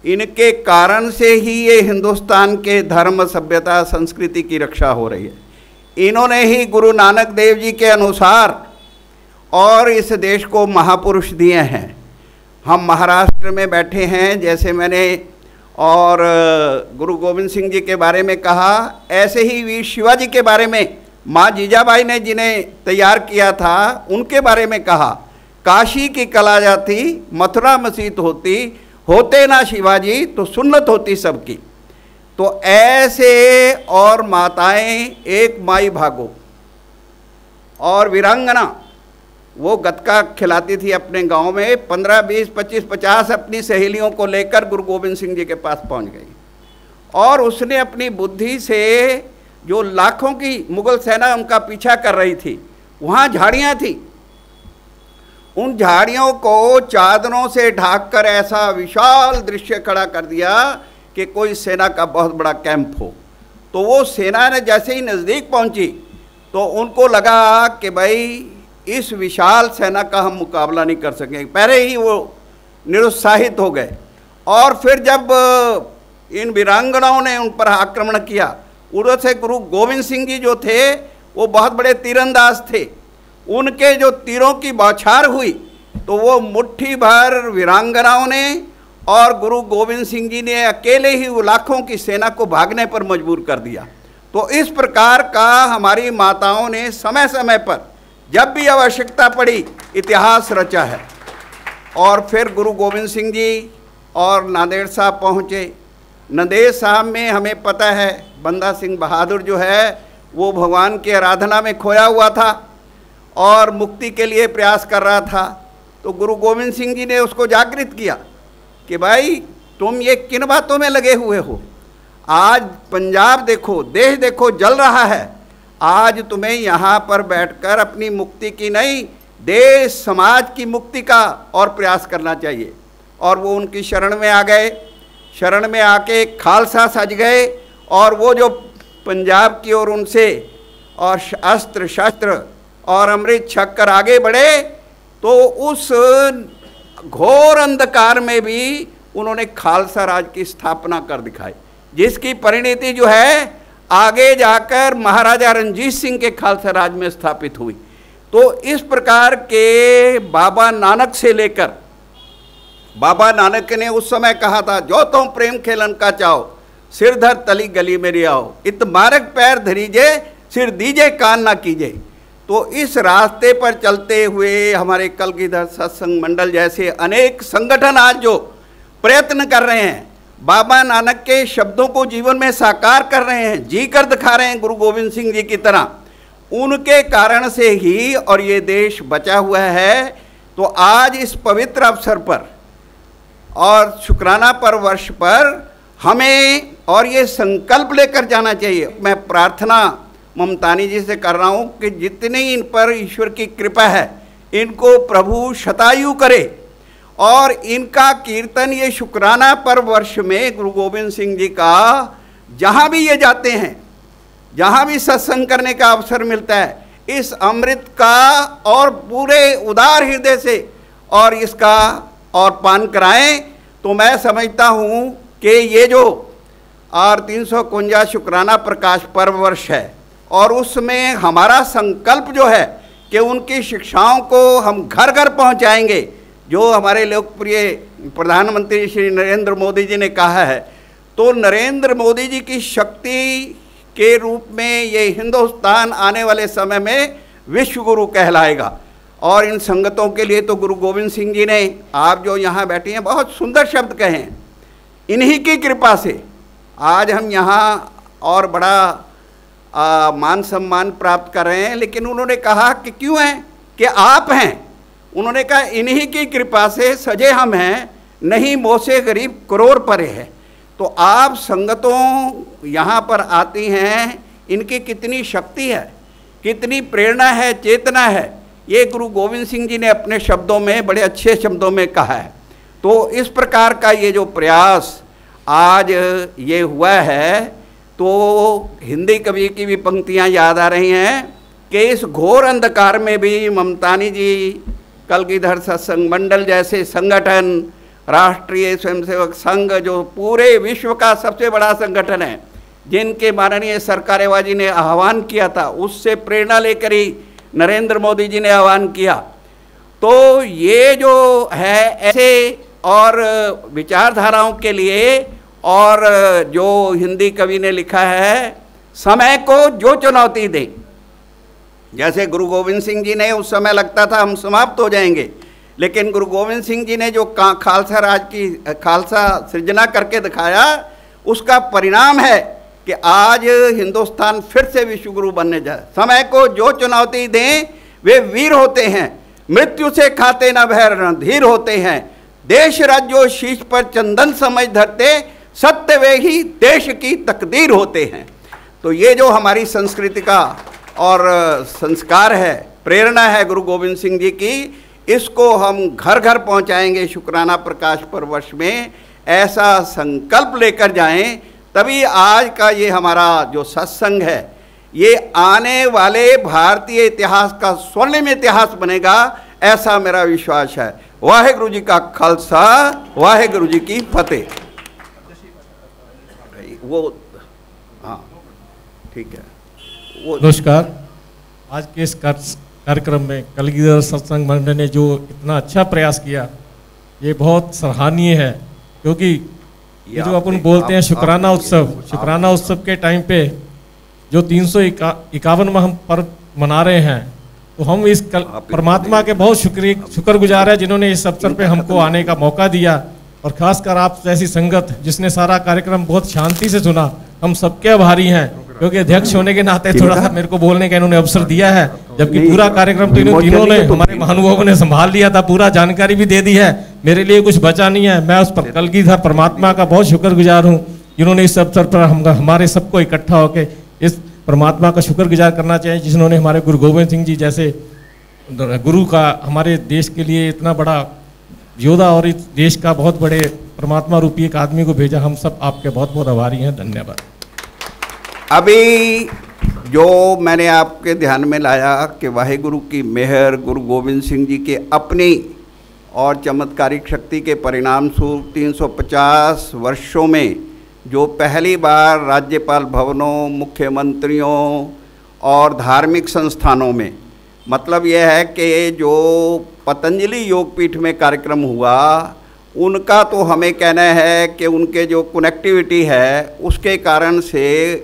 इनके कारण से ही ये हिंदुस्तान के धर्म सभ्यता संस्कृति की रक्षा हो रही है। इन्होंने ही गुरु नानक देव जी के अनुसार और इस देश को महापुरुष दिए हैं। हम महाराष्ट्र में बैठे हैं, जैसे मैंने और गुरु गोविंद सिंह जी के बारे में कहा, ऐसे ही वीर शिवाजी के बारे में माँ जीजाबाई ने जिन्हें तैयार किया था उनके बारे में कहा, काशी की कला जाती मथुरा मसीत होती, होते ना शिवाजी तो सुन्नत होती सबकी। तो ऐसे और माताएं, एक माई भागो और वीरांगना, वो गतका खिलाती थी अपने गांव में, 15, 20, 25, 50 अपनी सहेलियों को लेकर गुरु गोविंद सिंह जी के पास पहुंच गई और उसने अपनी बुद्धि से, जो लाखों की मुगल सेना उनका पीछा कर रही थी, वहाँ झाड़ियाँ थी, उन झाड़ियों को चादरों से ढांककर ऐसा विशाल दृश्य खड़ा कर दिया कि कोई सेना का बहुत बड़ा कैंप हो। तो वो सेना ने जैसे ही नज़दीक पहुंची तो उनको लगा कि भाई इस विशाल सेना का हम मुकाबला नहीं कर सकेंगे, पहले ही वो निरुत्साहित हो गए। और फिर जब इन वीरांगनाओं ने उन पर आक्रमण किया, उधर से गुरु गोविंद सिंह जी जो थे वो बहुत बड़े तीरंदाज थे, उनके जो तीरों की बौछार हुई तो वो मुट्ठी भर वीरांगनाओं ने और गुरु गोविंद सिंह जी ने अकेले ही वो लाखों की सेना को भागने पर मजबूर कर दिया। तो इस प्रकार का हमारी माताओं ने समय समय पर जब भी आवश्यकता पड़ी इतिहास रचा है। और फिर गुरु गोविंद सिंह जी और नांदेड़ साहब पहुँचे। नांदेड़ साहब में हमें पता है बंदा सिंह बहादुर जो है वो भगवान की आराधना में खोया हुआ था और मुक्ति के लिए प्रयास कर रहा था। तो गुरु गोविंद सिंह जी ने उसको जागृत किया कि भाई तुम ये किन बातों में लगे हुए हो, आज पंजाब देखो, देश देखो जल रहा है, आज तुम्हें यहाँ पर बैठकर अपनी मुक्ति की नहीं, देश समाज की मुक्ति का और प्रयास करना चाहिए। और वो उनकी शरण में आ गए। शरण में आके खालसा सज गए और वो जो पंजाब की ओर उनसे और अस्त्र शस्त्र और अमृत छक कर आगे बढ़े, तो उस घोर अंधकार में भी उन्होंने खालसा राज की स्थापना कर दिखाई, जिसकी परिणति जो है आगे जाकर महाराजा रणजीत सिंह के खालसा राज में स्थापित हुई। तो इस प्रकार के बाबा नानक से लेकर, बाबा नानक ने उस समय कहा था, जो तुम प्रेम खेलन का चाहो सिरधर तली गली मेरी आओ, इत मार्ग पैर धरीजे सिर दीजे कान ना कीजे। तो इस रास्ते पर चलते हुए हमारे कलगीधर सत्संग मंडल जैसे अनेक संगठन आज जो प्रयत्न कर रहे हैं, बाबा नानक के शब्दों को जीवन में साकार कर रहे हैं, जी कर दिखा रहे हैं गुरु गोविंद सिंह जी की तरह, उनके कारण से ही और ये देश बचा हुआ है। तो आज इस पवित्र अवसर पर और शुक्राना पर वर्ष पर हमें और ये संकल्प लेकर जाना चाहिए। मैं प्रार्थना ममतानी जी से कर रहा हूँ कि जितनी इन पर ईश्वर की कृपा है इनको प्रभु शतायु करे और इनका कीर्तन ये शुक्राना पर वर्ष में गुरु गोविंद सिंह जी का जहाँ भी ये जाते हैं, जहाँ भी सत्संग करने का अवसर मिलता है, इस अमृत का और पूरे उदार हृदय से और इसका और पान कराएं। तो मैं समझता हूँ कि ये जो और 351 शुक्राना प्रकाश पर्व वर्ष है और उसमें हमारा संकल्प जो है कि उनकी शिक्षाओं को हम घर घर पहुंचाएंगे, जो हमारे लोकप्रिय प्रधानमंत्री श्री नरेंद्र मोदी जी ने कहा है। तो नरेंद्र मोदी जी की शक्ति के रूप में ये हिंदुस्तान आने वाले समय में विश्व गुरु कहलाएगा। और इन संगतों के लिए तो गुरु गोविंद सिंह जी ने, आप जो यहाँ बैठे हैं, बहुत सुंदर शब्द कहे हैं। इन्हीं की कृपा से आज हम यहाँ और बड़ा मान सम्मान प्राप्त कर रहे हैं। लेकिन उन्होंने कहा कि क्यों हैं, कि आप हैं। उन्होंने कहा इन्हीं की कृपा से सजे हम हैं, नहीं मोसे गरीब करोड़ परे है। तो आप संगतों यहाँ पर आती हैं, इनकी कितनी शक्ति है, कितनी प्रेरणा है, चेतना है, ये गुरु गोविंद सिंह जी ने अपने शब्दों में, बड़े अच्छे शब्दों में कहा है। तो इस प्रकार का ये जो प्रयास आज ये हुआ है, तो हिंदी कवि की भी पंक्तियाँ याद आ रही हैं कि इस घोर अंधकार में भी ममतानी जी, कलगीधर सत्संग मंडल जैसे संगठन, राष्ट्रीय स्वयंसेवक संघ जो पूरे विश्व का सबसे बड़ा संगठन है, जिनके माननीय सरकारेवा जी ने आह्वान किया था, उससे प्रेरणा लेकर ही नरेंद्र मोदी जी ने आह्वान किया। तो ये जो है ऐसे और विचारधाराओं के लिए, और जो हिंदी कवि ने लिखा है, समय को जो चुनौती दे, जैसे गुरु गोविंद सिंह जी ने उस समय लगता था हम समाप्त हो जाएंगे, लेकिन गुरु गोविंद सिंह जी ने जो खालसा राज की खालसा सृजना करके दिखाया, उसका परिणाम है कि आज हिंदुस्तान फिर से विश्व गुरु बनने जाए। समय को जो चुनौती दें वे वीर होते हैं, मृत्यु से खाते न भय रणधीर होते हैं, देश राज्यों शीश पर चंदन समझ धरते, सत्य वे ही देश की तकदीर होते हैं। तो ये जो हमारी संस्कृति का और संस्कार है, प्रेरणा है गुरु गोविंद सिंह जी की, इसको हम घर घर पहुंचाएंगे शुक्राना प्रकाश पर्व वर्ष में। ऐसा संकल्प लेकर जाएं, तभी आज का ये हमारा जो सत्संग है, ये आने वाले भारतीय इतिहास का स्वर्णिम इतिहास बनेगा, ऐसा मेरा विश्वास है। वाहेगुरु जी का खालसा, वाहेगुरु जी की फतेह। वो हाँ ठीक है। वो नमस्कार। आज के इस कार्यक्रम में कलगीधर सत्संग मंडल ने जो इतना अच्छा प्रयास किया, ये बहुत सराहनीय है। क्योंकि ये जो अपन बोलते हैं शुक्राना उत्सव, शुक्राना उत्सव के टाइम पे जो 351वां हम पर्व मना रहे हैं, तो हम इस परमात्मा के बहुत शुक्रगुजार है जिन्होंने इस अवसर पे हमको आने का मौका दिया, और खासकर आप जैसी संगत जिसने सारा कार्यक्रम बहुत शांति से सुना, हम सबके आभारी हैं, क्योंकि अध्यक्ष होने के नाते थोड़ा सा मेरे को बोलने का इन्होंने अवसर दिया है, जबकि पूरा कार्यक्रम तो इन तीनों ने, हमारे महानुभावों ने संभाल लिया था, पूरा जानकारी भी दे दी है, मेरे लिए कुछ बचा नहीं है। मैं उस पर कलगीधर परमात्मा का बहुत शुक्रगुजार हूँ जिन्होंने इस अवसर पर हमारे सबको इकट्ठा होकर इस परमात्मा का शुक्रगुजार करना चाहिए, जिन्होंने हमारे गुरु गोविंद सिंह जी जैसे गुरु का हमारे देश के लिए इतना बड़ा योद्धा और इस देश का बहुत बड़े परमात्मा रूपी एक आदमी को भेजा। हम सब आपके बहुत बहुत आभारी हैं, धन्यवाद। अभी जो मैंने आपके ध्यान में लाया कि वाहेगुरु की मेहर, गुरु गोविंद सिंह जी के अपनी और चमत्कारिक शक्ति के परिणाम स्वरूप 350 वर्षों में जो पहली बार राज्यपाल भवनों, मुख्यमंत्रियों और धार्मिक संस्थानों में, मतलब यह है कि जो पतंजलि योगपीठ में कार्यक्रम हुआ, उनका तो हमें कहना है कि उनके जो कनेक्टिविटी है उसके कारण से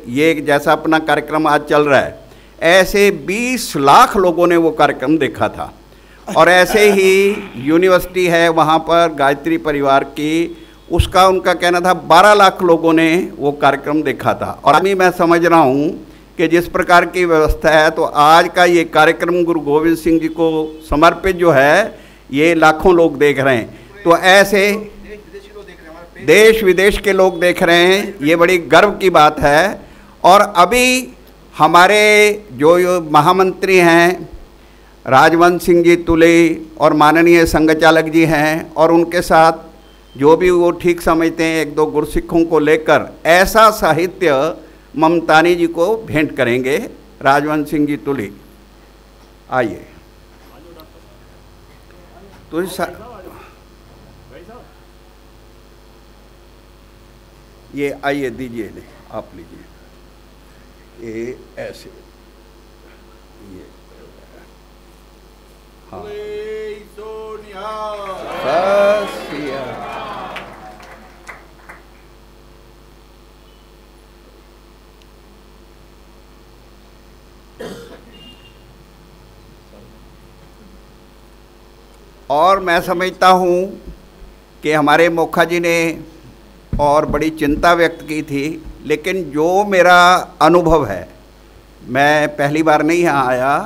ये जैसा अपना कार्यक्रम आज चल रहा है, ऐसे 20 लाख लोगों ने वो कार्यक्रम देखा था। और ऐसे ही यूनिवर्सिटी है वहाँ पर गायत्री परिवार की, उसका उनका कहना था 12 लाख लोगों ने वो कार्यक्रम देखा था। और अभी मैं समझ रहा हूँ कि जिस प्रकार की व्यवस्था है, तो आज का ये कार्यक्रम गुरु गोविंद सिंह जी को समर्पित जो है, ये लाखों लोग देख रहे हैं। तो ऐसे देश विदेश के लोग देख रहे हैं, ये बड़ी गर्व की बात है। और अभी हमारे जो महामंत्री हैं राजवंश सिंह जी तुले और माननीय संघचालक जी हैं, और उनके साथ जो भी वो ठीक समझते हैं, एक दो गुरसिखों को लेकर ऐसा साहित्य ममतानी जी को भेंट करेंगे। राजवंश सिंह जी तुले, आइए। तो ये आइए, दीजिए, ले आप लीजिए, ये ऐसे, ये हाँ, और मैं समझता हूँ कि हमारे मोखा जी ने और बड़ी चिंता व्यक्त की थी, लेकिन जो मेरा अनुभव है, मैं पहली बार नहीं यहाँ आया,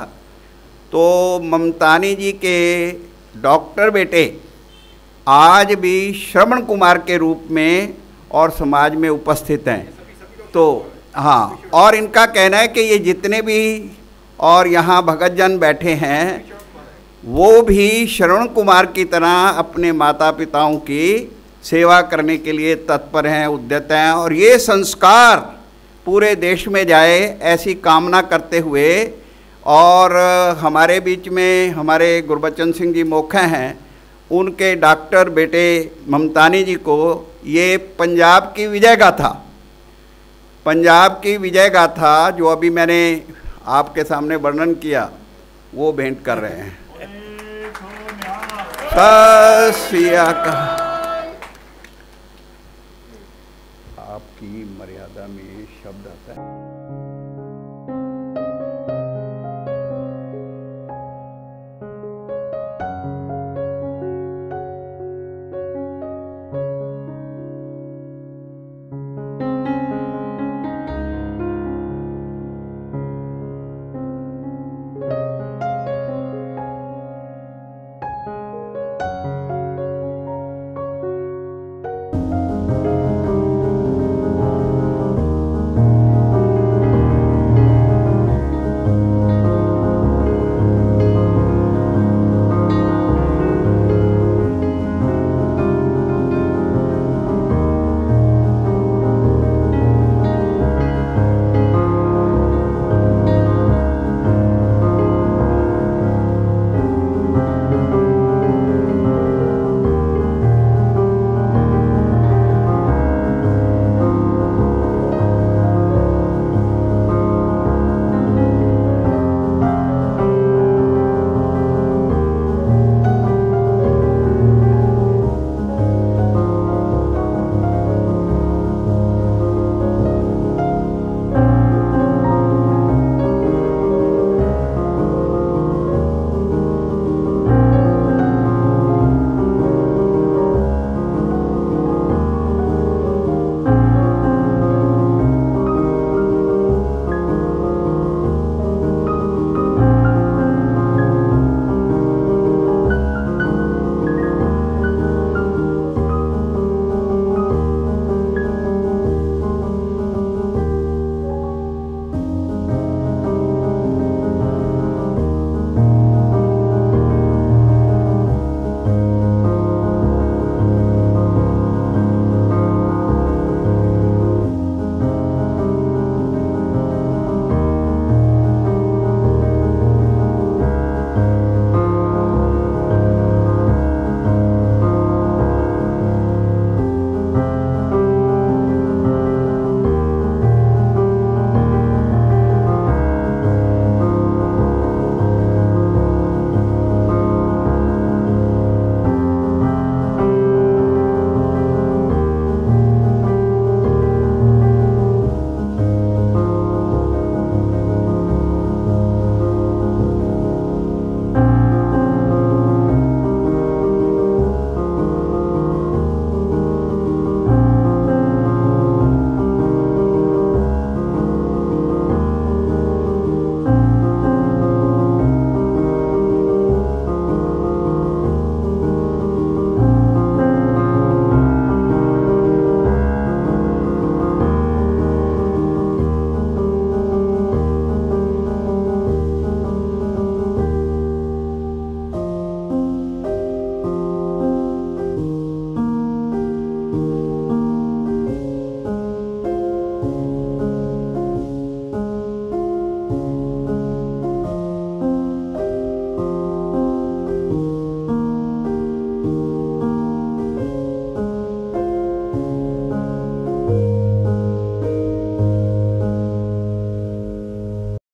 तो ममतानी जी के डॉक्टर बेटे आज भी श्रवण कुमार के रूप में और समाज में उपस्थित हैं। तो हाँ, और इनका कहना है कि ये जितने भी और यहाँ भगत जन बैठे हैं, वो भी श्रवण कुमार की तरह अपने माता पिताओं की सेवा करने के लिए तत्पर हैं, उद्यत हैं, और ये संस्कार पूरे देश में जाए, ऐसी कामना करते हुए। और हमारे बीच में हमारे गुरबचन सिंह जी मोखा हैं, उनके डॉक्टर बेटे ममतानी जी को ये पंजाब की विजय गाथा, पंजाब की विजय गाथा जो अभी मैंने आपके सामने वर्णन किया, वो भेंट कर रहे हैं। आपकी मर्यादा में शब्द आता है।